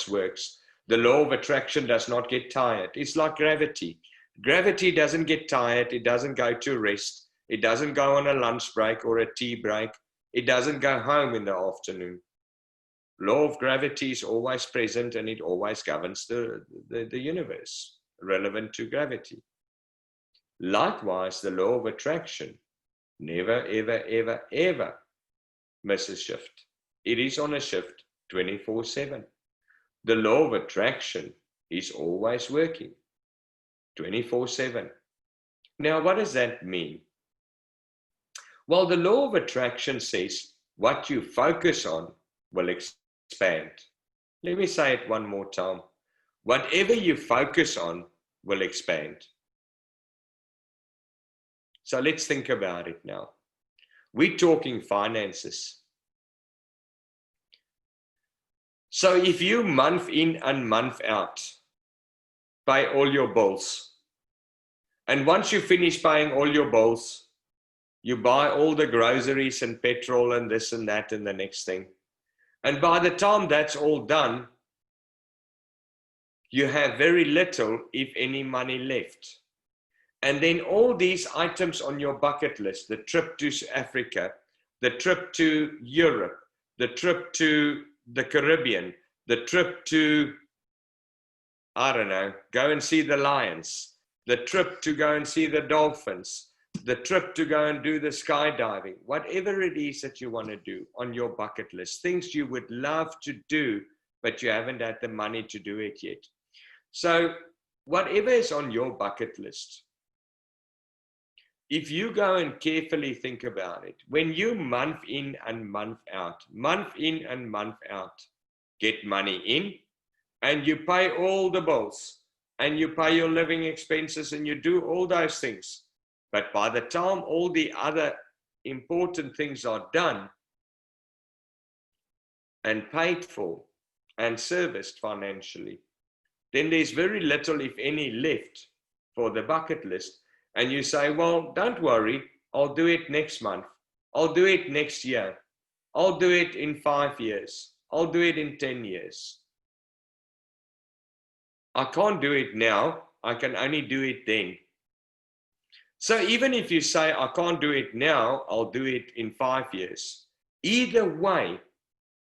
works. The law of attraction does not get tired. It's like gravity. Gravity doesn't get tired. It doesn't go to rest. It doesn't go on a lunch break or a tea break. It doesn't go home in the afternoon. Law of gravity is always present and it always governs the universe relevant to gravity. Likewise, the law of attraction never, ever miss a shift. It is on a shift 24/7. The law of attraction is always working 24/7. Now, what does that mean? Well, the law of attraction says what you focus on will expand. Let me say it one more time. Whatever you focus on will expand. So let's think about it now. We're talking finances. So if you month in and month out pay all your bills, and once you finish paying all your bills, you buy all the groceries and petrol and this and that and the next thing. And by the time that's all done, you have very little, if any, money left. And then all these items on your bucket list, the trip to Africa, the trip to Europe, the trip to the Caribbean, the trip to, I don't know, go and see the lions, the trip to go and see the dolphins, the trip to go and do the skydiving, whatever it is that you want to do on your bucket list, things you would love to do, but you haven't had the money to do it yet. So whatever is on your bucket list, if you go and carefully think about it, when you month in and month out, get money in, and you pay all the bills, and you pay your living expenses, and you do all those things, but by the time all the other important things are done and paid for and serviced financially, then there's very little, if any, left for the bucket list. And you say, well, don't worry, I'll do it next month. I'll do it next year. I'll do it in 5 years. I'll do it in 10 years. I can't do it now. I can only do it then. So even if you say, I can't do it now, I'll do it in 5 years. Either way,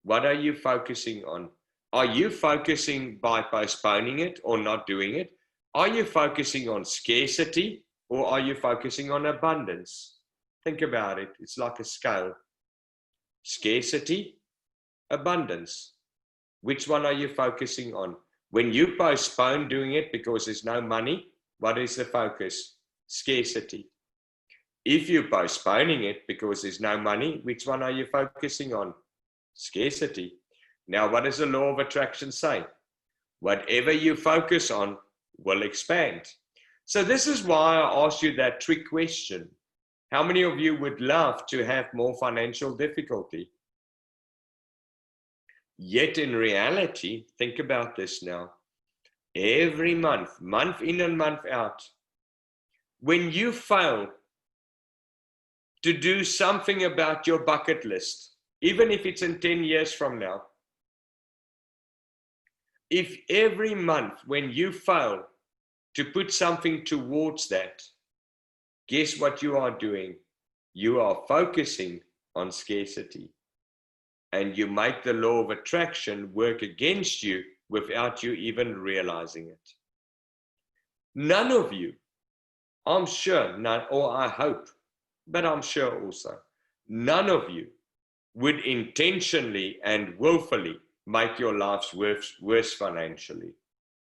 what are you focusing on? Are you focusing by postponing it or not doing it? Are you focusing on scarcity or are you focusing on abundance? Think about it. It's like a scale. Scarcity, abundance. Which one are you focusing on? When you postpone doing it because there's no money, what is the focus? Scarcity. If you're postponing it because there's no money, which one are you focusing on? Scarcity. Now, what does the law of attraction say? Whatever you focus on will expand. So this is why I asked you that trick question. How many of you would love to have more financial difficulty? Yet in reality, think about this now. Every month, month in and month out, when you fail to do something about your bucket list, even if it's in 10 years from now, if every month when you fail to put something towards that, guess what you are doing? You are focusing on scarcity. And you make the law of attraction work against you without you even realizing it. None of you, I'm sure, none, or I hope, but I'm sure also, none of you would intentionally and willfully make your lives worse financially.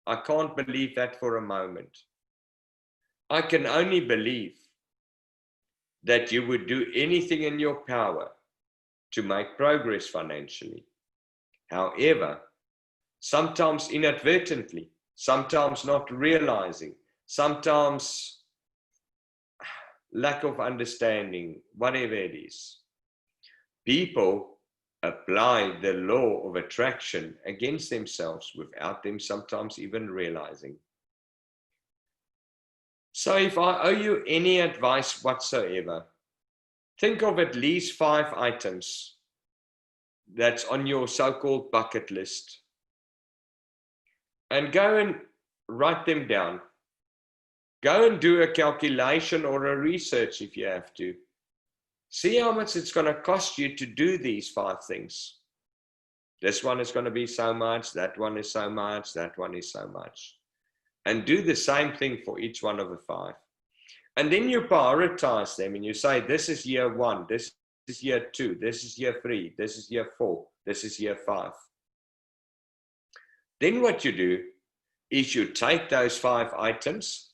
I can't believe that for a moment. I can only believe that you would do anything in your power to make progress financially. However, sometimes inadvertently, sometimes not realizing, sometimes lack of understanding, whatever it is, people apply the law of attraction against themselves without them sometimes even realizing. So if I owe you any advice whatsoever, think of at least 5 items that's on your so-called bucket list and go and write them down. Go and do a calculation or a research if you have to. See how much it's going to cost you to do these 5 things. This one is going to be so much, that one is so much, that one is so much. And do the same thing for each one of the 5. And then you prioritize them and you say, this is year 1, this is year 2, this is year 3, this is year 4, this is year 5. Then what you do is you take those 5 items.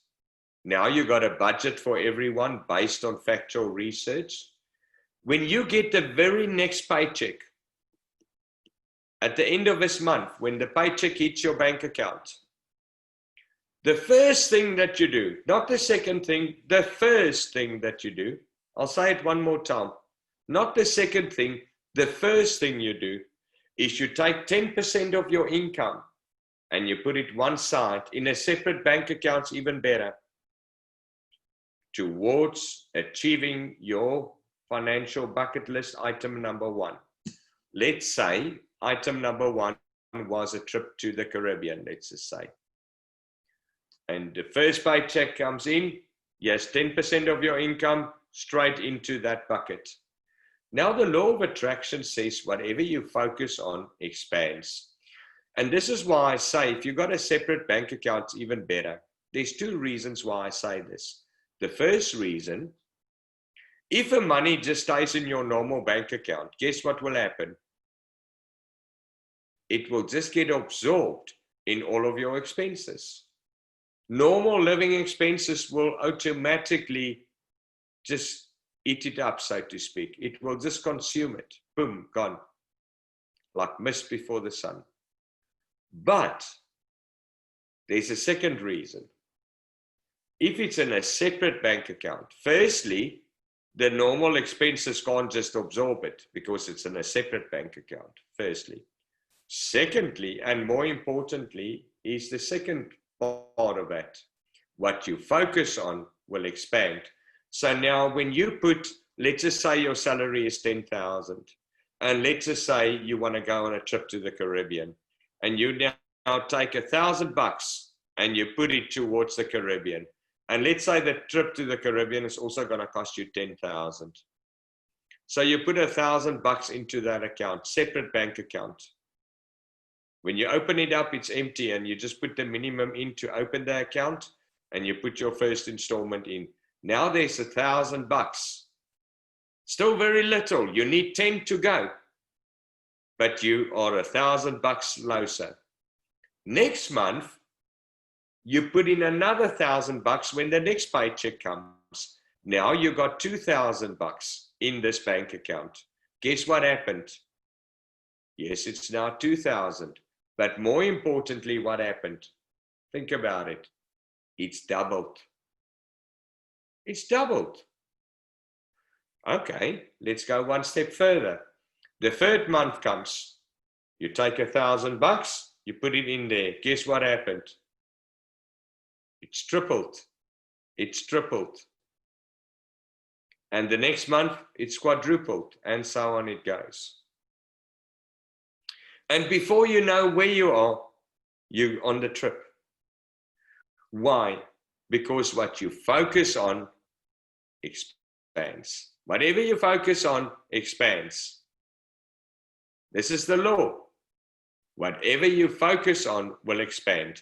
Now you got a budget for everyone based on factual research. When you get the very next paycheck, at the end of this month, when the paycheck hits your bank account, the first thing that you do, not the second thing, the first thing that you do, I'll say it one more time, not the second thing, the first thing you do is you take 10% of your income and you put it one side in a separate bank account, even better, towards achieving your financial bucket list item number 1. Let's say item number 1 was a trip to the Caribbean, let's just say. And the first paycheck comes in, Yes, 10% of your income straight into that bucket. Now, the law of attraction says whatever you focus on expands. And this is why I say if you've got a separate bank account, it's even better. There's two reasons why I say this. The first reason, if the money just stays in your normal bank account, guess what will happen? It will just get absorbed in all of your expenses. Normal living expenses will automatically just eat it up, so to speak. It will just consume it. Boom, gone. Like mist before the sun. But there's a second reason. If it's in a separate bank account, firstly, the normal expenses can't just absorb it because it's in a separate bank account, firstly. Secondly, and more importantly, is the second part of that. What you focus on will expand. So now when you put, let's just say your salary is 10,000, and let's just say you want to go on a trip to the Caribbean, and you now take $1,000 and you put it towards the Caribbean. And let's say the trip to the Caribbean is also going to cost you 10,000. So you put $1,000 into that account, separate bank account. When you open it up, it's empty, and you just put the minimum in to open the account, and you put your first installment in. Now there's $1,000. Still very little. You need 10 to go, but you are $1,000 closer. Next month, you put in another $1,000 when the next paycheck comes. Now you got $2,000 in this bank account. Guess what happened? Yes, it's now 2,000. But more importantly, what happened? Think about it. It's doubled. It's doubled. Okay, let's go one step further. The third month comes. You take $1,000, you put it in there. Guess what happened? It's tripled. It's tripled. And the next month, it's quadrupled, and so on it goes. And before you know where you are, you're on the trip. Why? Because what you focus on expands. Whatever you focus on expands. This is the law. Whatever you focus on will expand.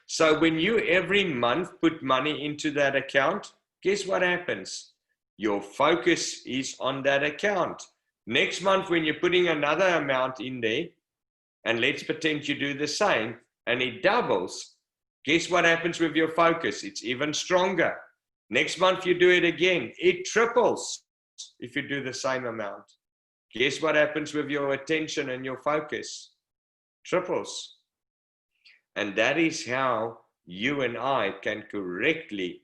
So when you every month put money into that account, guess what happens? Your focus is on that account. Next month, when you're putting another amount in there, and let's pretend you do the same, and it doubles, guess what happens with your focus? It's even stronger. Next month, you do it again. It triples if you do the same amount. Guess what happens with your attention and your focus? Triples. And that is how you and I can correctly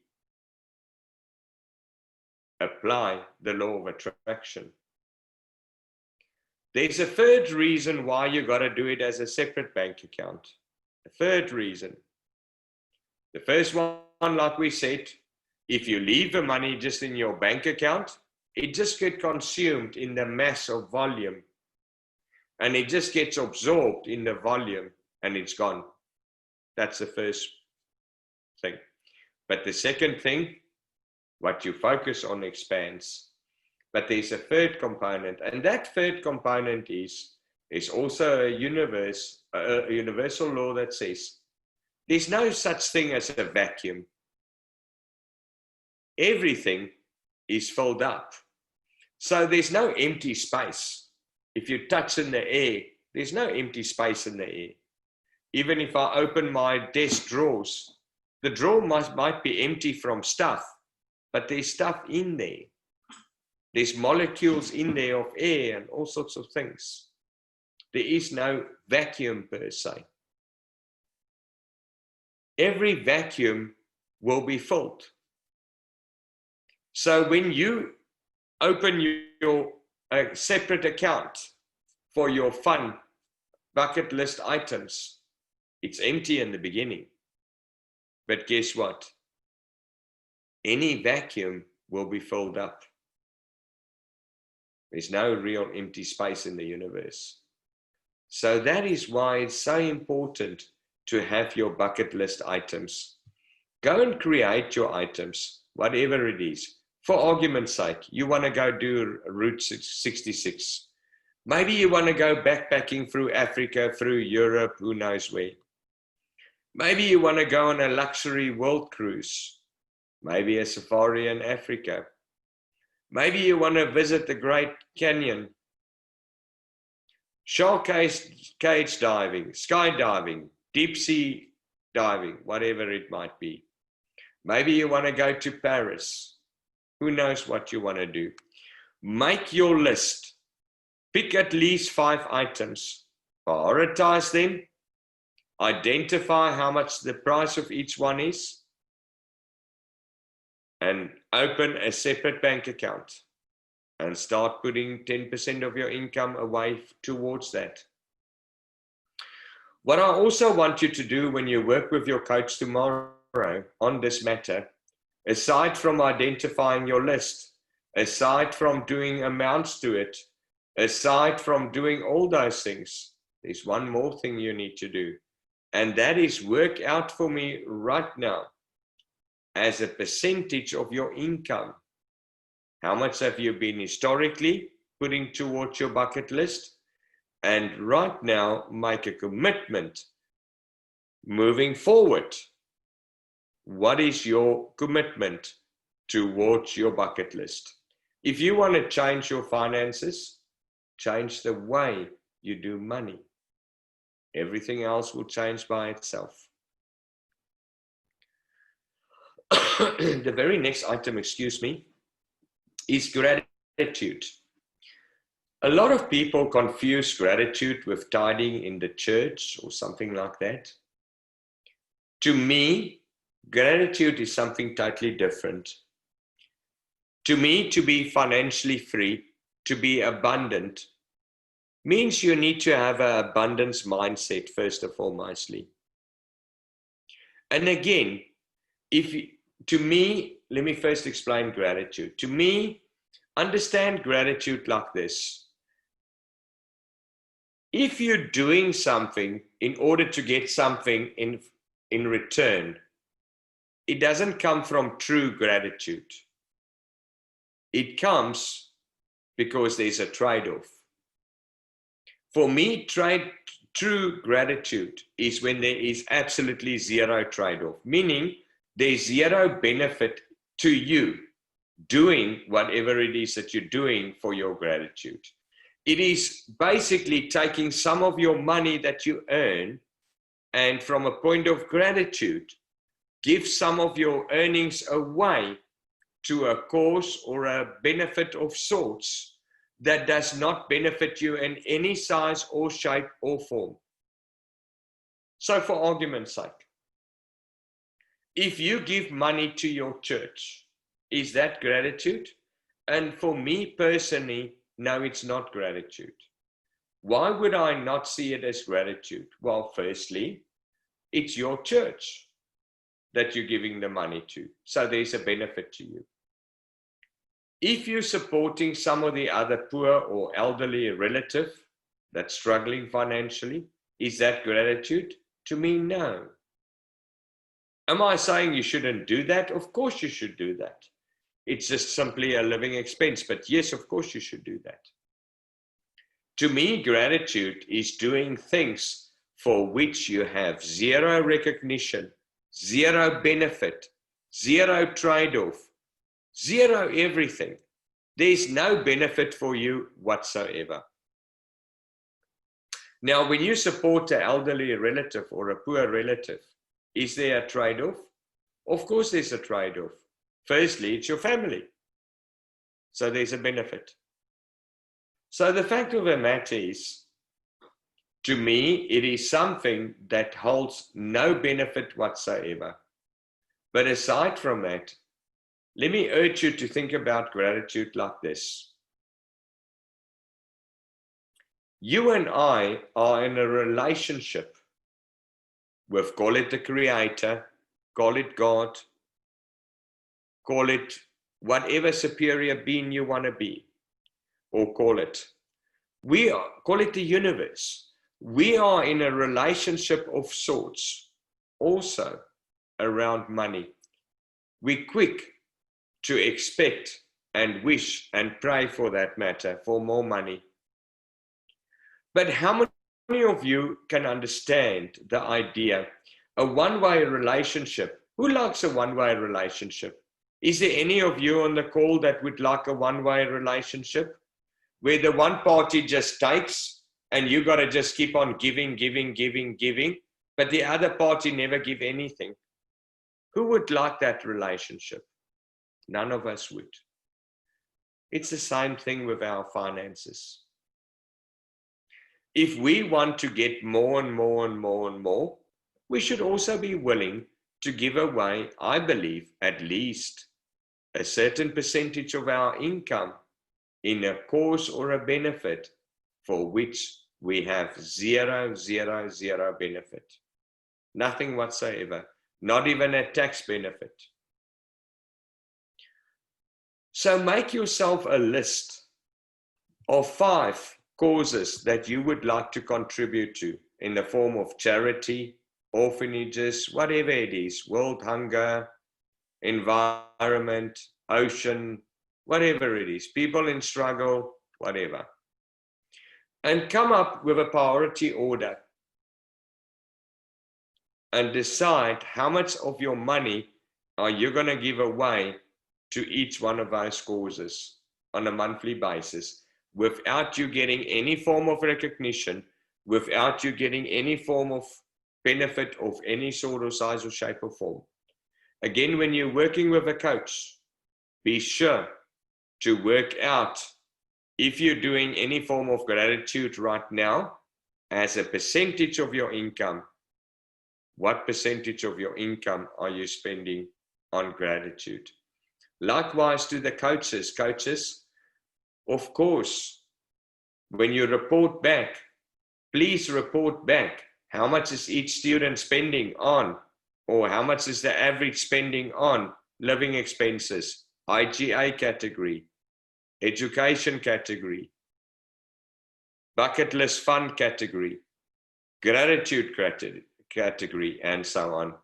apply the law of attraction. There's a third reason why you got to do it as a separate bank account. A third reason. The first one, like we said, if you leave the money just in your bank account, it just gets consumed in the mass of volume. And it just gets absorbed in the volume and it's gone. That's the first thing. But the second thing, what you focus on expands. But there's a third component, and that third component is also a universal law that says there's no such thing as a vacuum. Everything is filled up. So there's no empty space. If you touch in the air, there's no empty space in the air. Even if I open my desk drawers, the drawer might be empty from stuff, but there's stuff in there. There's molecules in there of air and all sorts of things. There is no vacuum per se. Every vacuum will be filled. So when you open your separate account for your fun bucket list items, it's empty in the beginning. But guess what? Any vacuum will be filled up. There's no real empty space in the universe. So that is why it's so important to have your bucket list items. Go and create your items. whatever it is. For argument's sake, you want to go do Route 66. Maybe you want to go backpacking through Africa, through Europe, who knows where. Maybe you want to go on a luxury world cruise. Maybe a safari in Africa. Maybe you want to visit the Great Canyon. Shark cage diving, skydiving, deep sea diving, whatever it might be. Maybe you want to go to Paris. Who knows what you want to do? Make your list. Pick at least 5 items. Prioritize them. Identify how much the price of each one is. And open a separate bank account. And start putting 10% of your income away towards that. What I also want you to do when you work with your coach tomorrow on this matter, aside from identifying your list, aside from doing amounts to it, aside from doing all those things, there's one more thing you need to do. And that is work out for me right now as a percentage of your income. How much have you been historically putting towards your bucket list? And right now, make a commitment moving forward. What is your commitment towards your bucket list? If you want to change your finances, change the way you do money. Everything else will change by itself. The very next item, excuse me, is gratitude. A lot of people confuse gratitude with tithing in the church or something like that. To me, gratitude is something totally different. To me, to be financially free, to be abundant, means you need to have an abundance mindset first and foremostly. And again, to me, let me first explain gratitude. To me, understand gratitude like this. If you're doing something in order to get something in return, it doesn't come from true gratitude. It comes because there's a trade-off. For me, true gratitude is when there is absolutely zero trade-off, meaning there's zero benefit to you doing whatever it is that you're doing for your gratitude. It is basically taking some of your money that you earn and from a point of gratitude, give some of your earnings away to a cause or a benefit of sorts that does not benefit you in any size or shape or form. So for argument's sake, if you give money to your church, is that gratitude? And for me personally, no, it's not gratitude. Why would I not see it as gratitude? Well, firstly, it's your church that you're giving the money to. So there's a benefit to you. If you're supporting some of the other poor or elderly relative that's struggling financially, is that gratitude? To me, no. Am I saying you shouldn't do that? Of course you should do that. It's just simply a living expense. But yes, of course you should do that. To me, gratitude is doing things for which you have zero recognition, zero benefit, zero trade-off, zero everything. There's no benefit for you whatsoever. Now, when you support an elderly relative or a poor relative, is there a trade-off? Of course there's a trade-off. Firstly, it's your family. So there's a benefit. So the fact of the matter is, to me, it is something that holds no benefit whatsoever. But aside from that, let me urge you to think about gratitude like this. You and I are in a relationship with, call it the Creator, call it God, call it whatever superior being you want to be, or call it the universe. We are in a relationship of sorts also around money. We're quick to expect and wish and pray, for that matter, for more money. But how many of you can understand the idea, a one-way relationship? Who likes a one-way relationship? Is there any of you on the call that would like a one-way relationship, where the one party just takes and you got to just keep on giving, but the other party never give anything? Who would like that relationship? None of us would. It's the same thing with our finances. If we want to get more and more and more and more, we should also be willing to give away, I believe, at least a certain percentage of our income in a cause or a benefit for which we have zero benefit. Nothing whatsoever, not even a tax benefit. So make yourself a list of 5 causes that you would like to contribute to in the form of charity, orphanages, whatever it is, world hunger, environment, ocean, whatever it is, people in struggle, whatever. And come up with a priority order and decide how much of your money are you going to give away to each one of those causes on a monthly basis, without you getting any form of recognition, without you getting any form of benefit of any sort of size or shape or form. Again, when you're working with a coach, be sure to work out, if you're doing any form of gratitude right now, as a percentage of your income, what percentage of your income are you spending on gratitude? Likewise to the coaches. Coaches, of course, when you report back, please report back how much is each student spending on, or how much is the average spending on living expenses, IGA category, education category, bucket list fund category, gratitude category, and so on.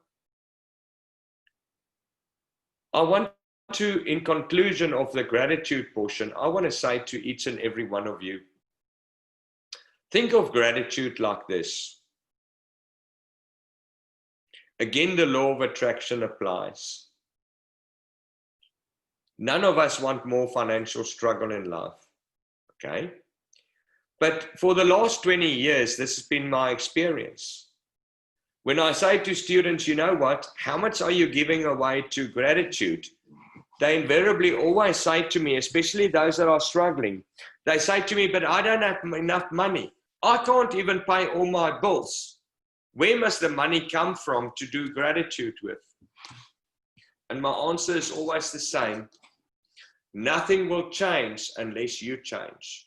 I want to, in conclusion of the gratitude portion, I want to say to each and every one of you, think of gratitude like this. Again, the law of attraction applies. None of us want more financial struggle in life, okay? But for the last 20 years, this has been my experience. When I say to students, you know what, how much are you giving away to gratitude? They invariably always say to me, especially those that are struggling, they say to me, but I don't have enough money. I can't even pay all my bills. Where must the money come from to do gratitude with? And my answer is always the same. Nothing will change unless you change.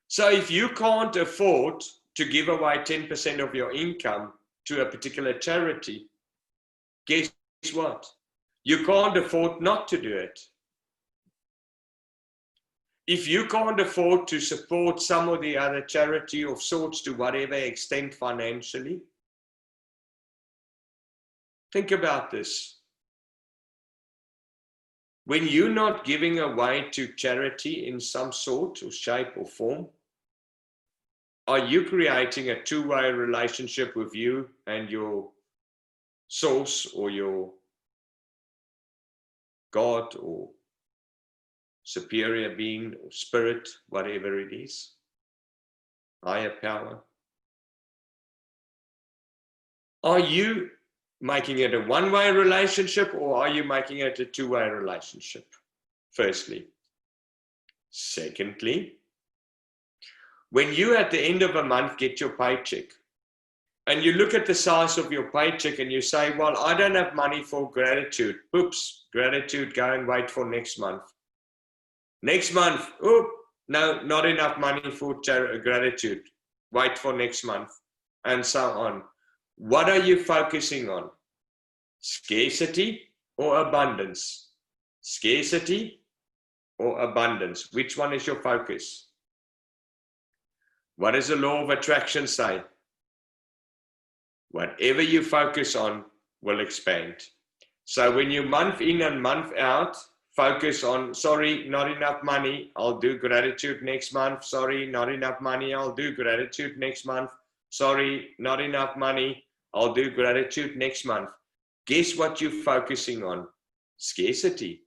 So if you can't afford to give away 10% of your income to a particular charity, guess what? You can't afford not to do it. If you can't afford to support some or the other charity of sorts to whatever extent financially, think about this. When you're not giving away to charity in some sort or shape or form, are you creating a two-way relationship with you and your source or your God or superior being or spirit, whatever it is, higher power? Are you making it a one-way relationship, or are you making it a two-way relationship? Firstly. Secondly, when you at the end of a month get your paycheck and you look at the size of your paycheck and you say, well, I don't have money for gratitude. Oops, gratitude, go and wait for next month. Next month, oh, no, not enough money for gratitude. Wait for next month, and so on. What are you focusing on? Scarcity or abundance? Scarcity or abundance? Which one is your focus? What does the law of attraction say? Whatever you focus on will expand. So when you month in and month out, focus on, sorry, not enough money, I'll do gratitude next month. Sorry, not enough money, I'll do gratitude next month. Sorry, not enough money, I'll do gratitude next month. Guess what you're focusing on? Scarcity.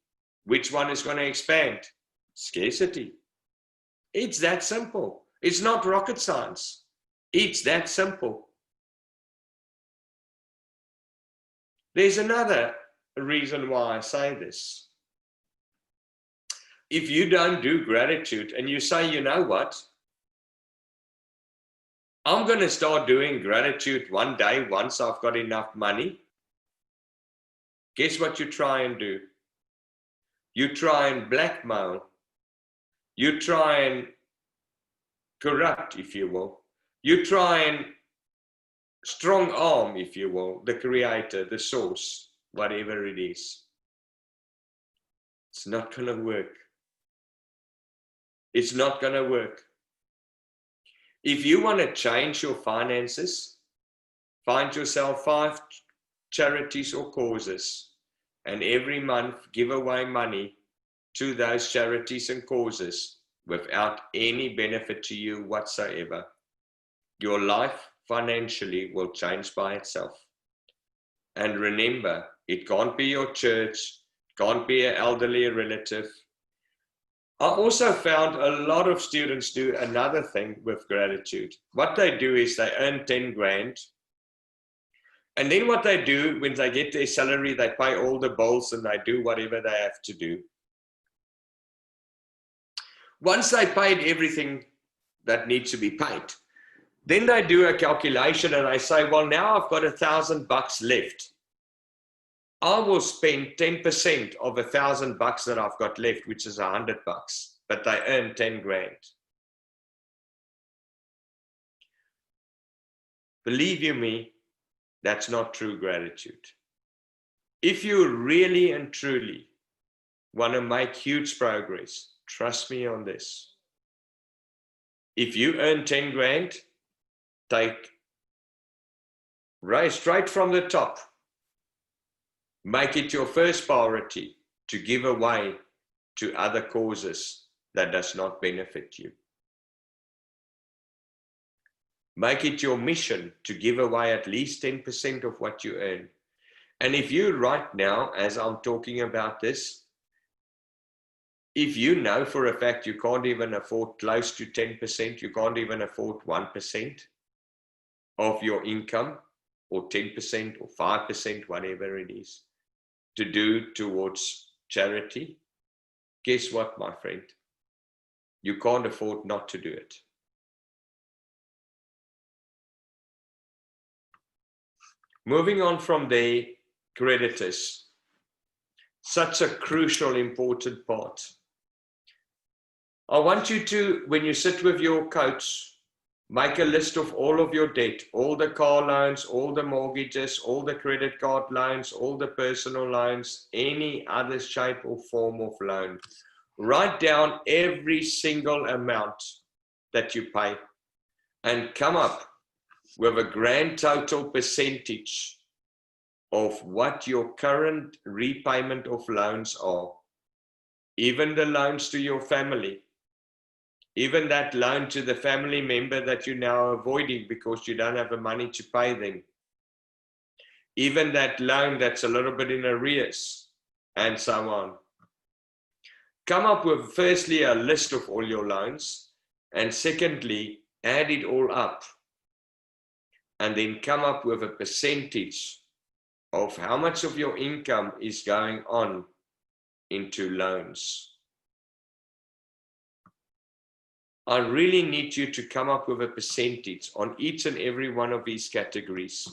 Which one is going to expand? Scarcity. It's that simple. It's not rocket science. It's that simple. There's another reason why I say this. If you don't do gratitude and you say, you know what, I'm going to start doing gratitude one day once I've got enough money. Guess what you try and do? You try and blackmail. You try and corrupt, if you will. You try and strong arm, if you will, the creator, the source, whatever it is. It's not going to work. It's not going to work. If you want to change your finances, find yourself 5 charities or causes, and every month give away money to those charities and causes without any benefit to you whatsoever. Your life financially will change by itself. And remember, it can't be your church, can't be an elderly relative. I also found a lot of students do another thing with gratitude. What they do is they earn 10 grand. And then what they do when they get their salary, they pay all the bills and they do whatever they have to do. Once they paid everything that needs to be paid, then they do a calculation and they say, well, now I've got $1,000 left. I will spend 10% of $1,000 that I've got left, which is $100, but they earn 10 grand. Believe you me, that's not true gratitude. If you really and truly want to make huge progress, trust me on this. If you earn 10 grand, raise straight from the top. Make it your first priority to give away to other causes that does not benefit you. Make it your mission to give away at least 10% of what you earn. And if you right now, as I'm talking about this, if you know for a fact you can't even afford close to 10%, you can't even afford 1% of your income, or 10% or 5%, whatever it is, to do towards charity, guess what, my friend? You can't afford not to do it. Moving on from there, creditors. Such a crucial, important part. I want you to, when you sit with your coach, make a list of all of your debt, all the car loans, all the mortgages, all the credit card loans, all the personal loans, any other shape or form of loan. Write down every single amount that you pay and come up with a grand total percentage of what your current repayment of loans are. Even the loans to your family. Even that loan to the family member that you're now avoiding because you don't have the money to pay them. Even that loan that's a little bit in arrears, and so on. Come up with, firstly, a list of all your loans, and secondly, add it all up. And then come up with a percentage of how much of your income is going on into loans. I really need you to come up with a percentage on each and every one of these categories.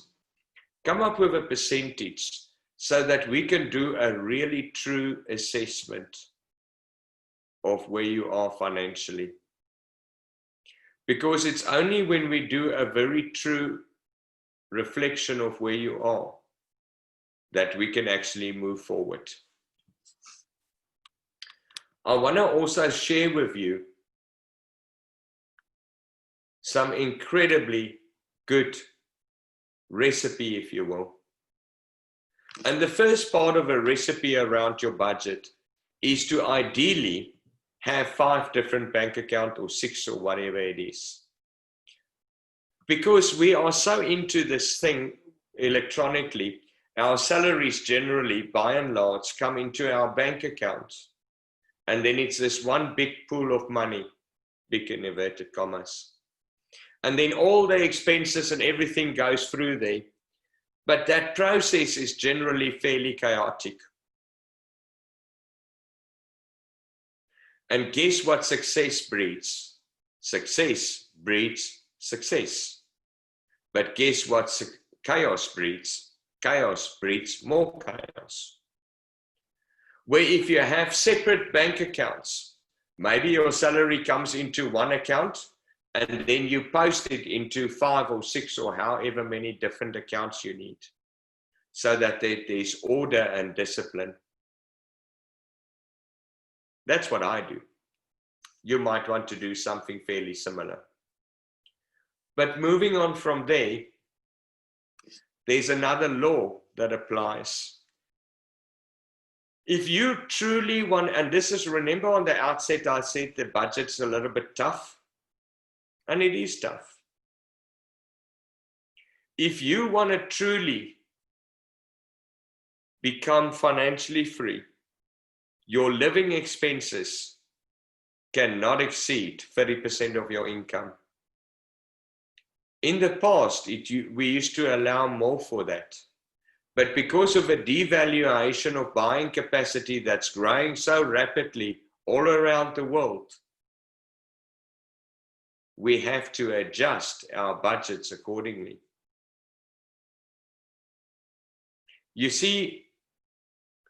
Come up with a percentage so that we can do a really true assessment of where you are financially. Because it's only when we do a very true reflection of where you are that we can actually move forward. I want to also share with you some incredibly good recipe, if you will, And the first part of a recipe around your budget is to ideally have 5 different bank accounts or 6 or whatever it is. Because we are so into this thing electronically, our salaries generally, by and large, come into our bank accounts. And then it's this one big pool of money, big in inverted commas. And then all the expenses and everything goes through there. But that process is generally fairly chaotic. And guess what success breeds? Success breeds success. But guess what chaos breeds? Chaos breeds more chaos. Where if you have separate bank accounts, maybe your salary comes into one account and then you post it into 5 or 6 or however many different accounts you need, so that there's order and discipline. That's what I do. You might want to do something fairly similar. But moving on from there, there's another law that applies. If you truly want, and this is, remember on the outset I said the budget's a little bit tough, and it is tough. If you want to truly become financially free, your living expenses cannot exceed 30% of your income. In the past, we used to allow more for that. But because of a devaluation of buying capacity that's growing so rapidly all around the world, we have to adjust our budgets accordingly. You see,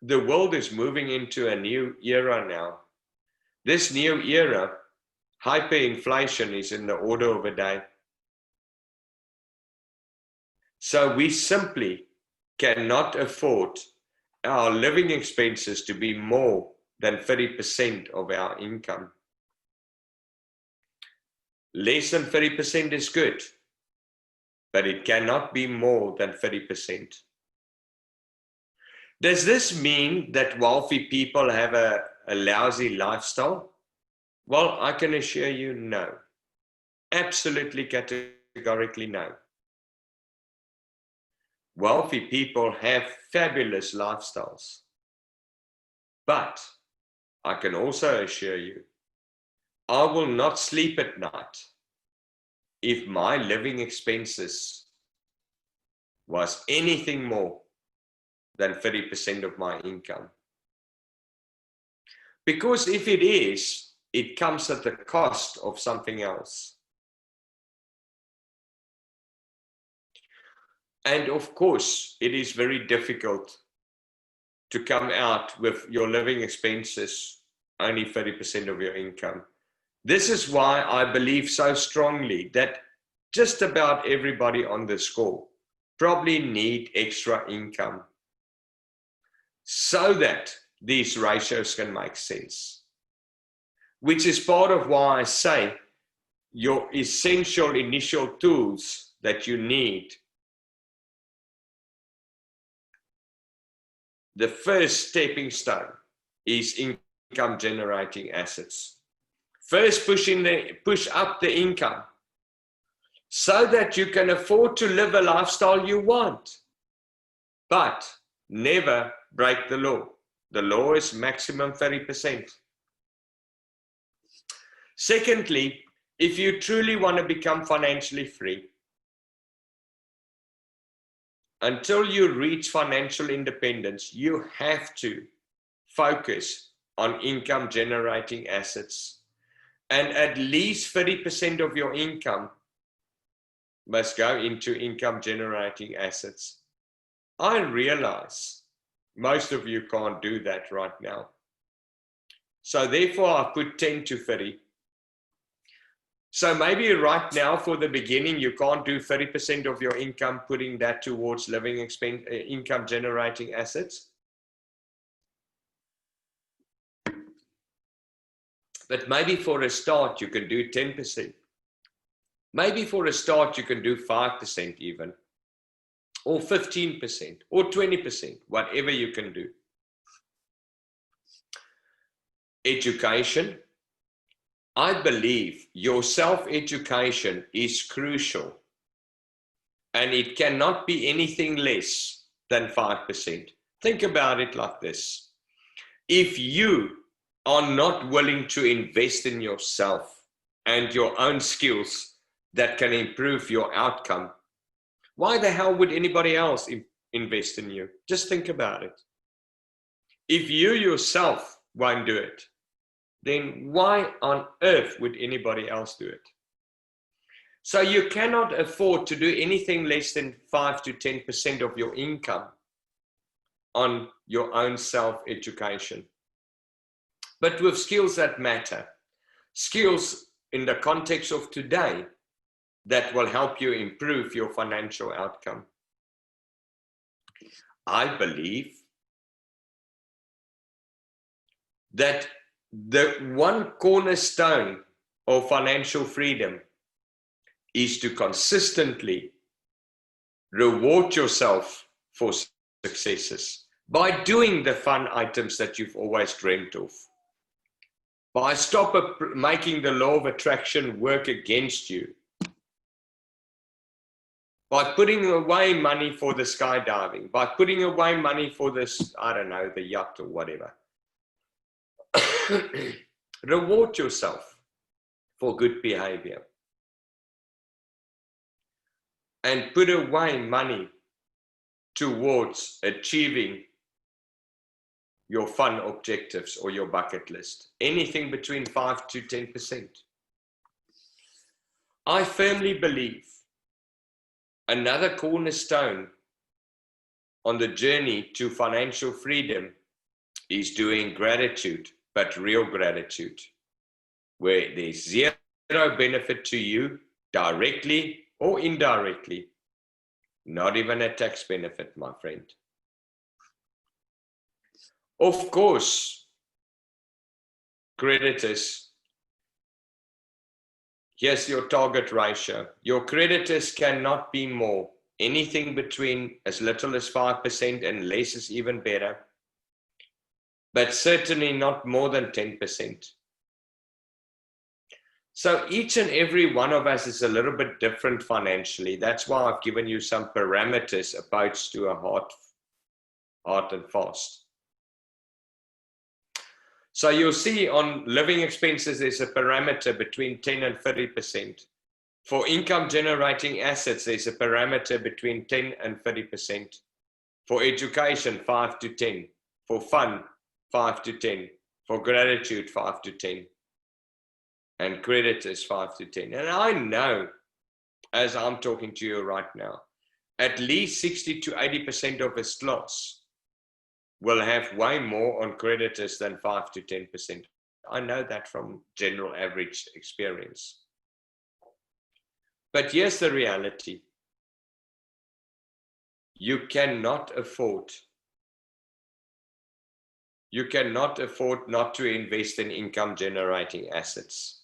the world is moving into a new era now. This new era, hyperinflation is in the order of a day. So we simply cannot afford our living expenses to be more than 30% of our income. Less than 30% is good, but it cannot be more than 30%. Does this mean that wealthy people have a lousy lifestyle? Well, I can assure you no. Absolutely categorically no. Wealthy people have fabulous lifestyles. But I can also assure you, I will not sleep at night if my living expenses was anything more than 30% of my income. Because if it is, it comes at the cost of something else. And of course, it is very difficult to come out with your living expenses only 30% of your income. This is why I believe so strongly that just about everybody on this call probably need extra income so that these ratios can make sense. Which is part of why I say your essential initial tools that you need. The first stepping stone is income generating assets. First push up the income so that you can afford to live a lifestyle you want, but never break the law. The law is maximum 30%. Secondly, if you truly want to become financially free, until you reach financial independence, you have to focus on income generating assets. And at least 30% of your income must go into income generating assets. I realize most of you can't do that right now. So therefore I put 10 to 30. So maybe right now for the beginning, you can't do 30% of your income, putting that towards living expense, income generating assets. But maybe for a start, you can do 10%. Maybe for a start, you can do 5% even. or 15% or 20%, whatever you can do. Education. I believe your self-education is crucial, and it cannot be anything less than 5%. Think about it like this. If you are not willing to invest in yourself and your own skills that can improve your outcome, why the hell would anybody else invest in you? Just think about it. If you yourself won't do it, then why on earth would anybody else do it? So you cannot afford to do anything less than 5 to 10% of your income on your own self-education. But with skills that matter, skills in the context of today that will help you improve your financial outcome. I believe that the one cornerstone of financial freedom is to consistently reward yourself for successes by doing the fun items that you've always dreamt of. By stop making the law of attraction work against you. By putting away money for the skydiving, by putting away money for this, I don't know, the yacht or whatever. Reward yourself for good behavior. And put away money towards achieving your fun objectives or your bucket list. Anything between 5 to 10%. I firmly believe another cornerstone on the journey to financial freedom is doing gratitude, but real gratitude, where there's zero benefit to you directly or indirectly, not even a tax benefit, my friend. Of course, creditors, here's your target ratio. Your creditors cannot be more. Anything between as little as 5% and less is even better, but certainly not more than 10%. So each and every one of us is a little bit different financially. That's why I've given you some parameters opposed to a hard and fast. So you'll see on living expenses, there's a parameter between 10 and 30%. For income generating assets, there's a parameter between 10 and 30%. For education, 5 to 10. For fun, 5 to 10. For gratitude, 5 to 10. And credit is 5 to 10. And I know, as I'm talking to you right now, at least 60 to 80% of his class will have way more on creditors than 5 to 10%. I know that from general average experience. But here's the reality. You cannot afford not to invest in income generating assets.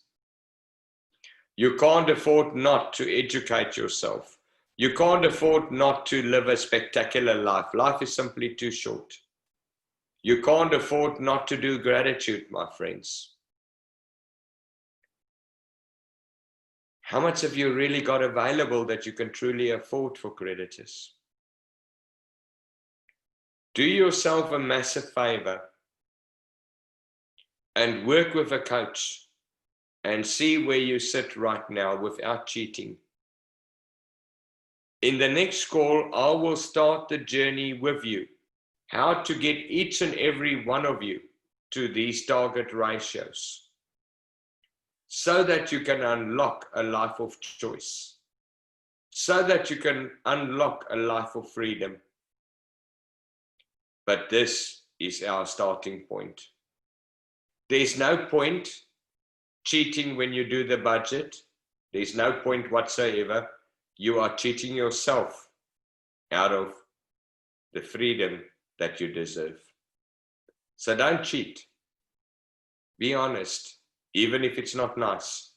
You can't afford not to educate yourself. You can't afford not to live a spectacular life. Life is simply too short. You can't afford not to do gratitude, my friends. How much have you really got available that you can truly afford for creditors? Do yourself a massive favor and work with a coach and see where you sit right now without cheating. In the next call, I will start the journey with you. How to get each and every one of you to these target ratios so that you can unlock a life of choice, so that you can unlock a life of freedom. But this is our starting point. There's no point cheating when you do the budget. There's no point whatsoever. You are cheating yourself out of the freedom that you deserve. So don't cheat. Be honest, even if it's not nice.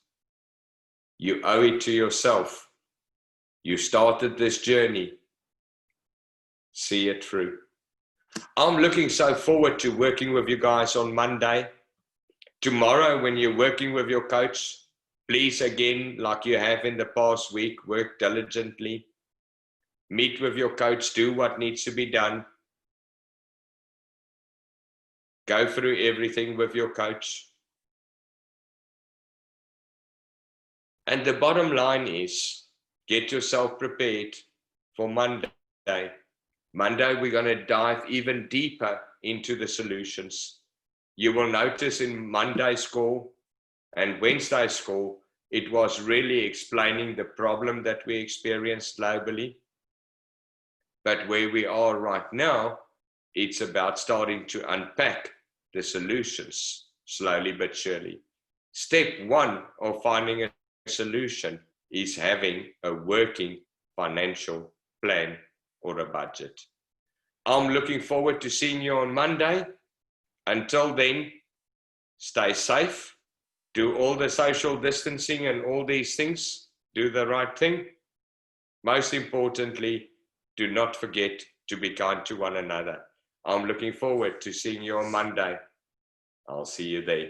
You owe it to yourself. You started this journey. see it through. I'm looking so forward to working with you guys on Monday. Tomorrow, when you're working with your coach, please, again, like you have in the past week, work diligently. Meet with your coach, do what needs to be done. Go through everything with your coach. And the bottom line is, get yourself prepared for Monday. Monday, we're going to dive even deeper into the solutions. You will notice in Monday's call and Wednesday's call, it was really explaining the problem that we experienced globally. But where we are right now, it's about starting to unpack the solutions slowly but surely. Step one of finding a solution is having a working financial plan or a budget. I'm looking forward to seeing you on Monday. Until then, stay safe, do all the social distancing and all these things, do the right thing. Most importantly, do not forget to be kind to one another. I'm looking forward to seeing you on Monday. I'll see you there.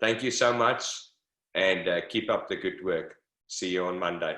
Thank you so much, and keep up the good work. See you on Monday.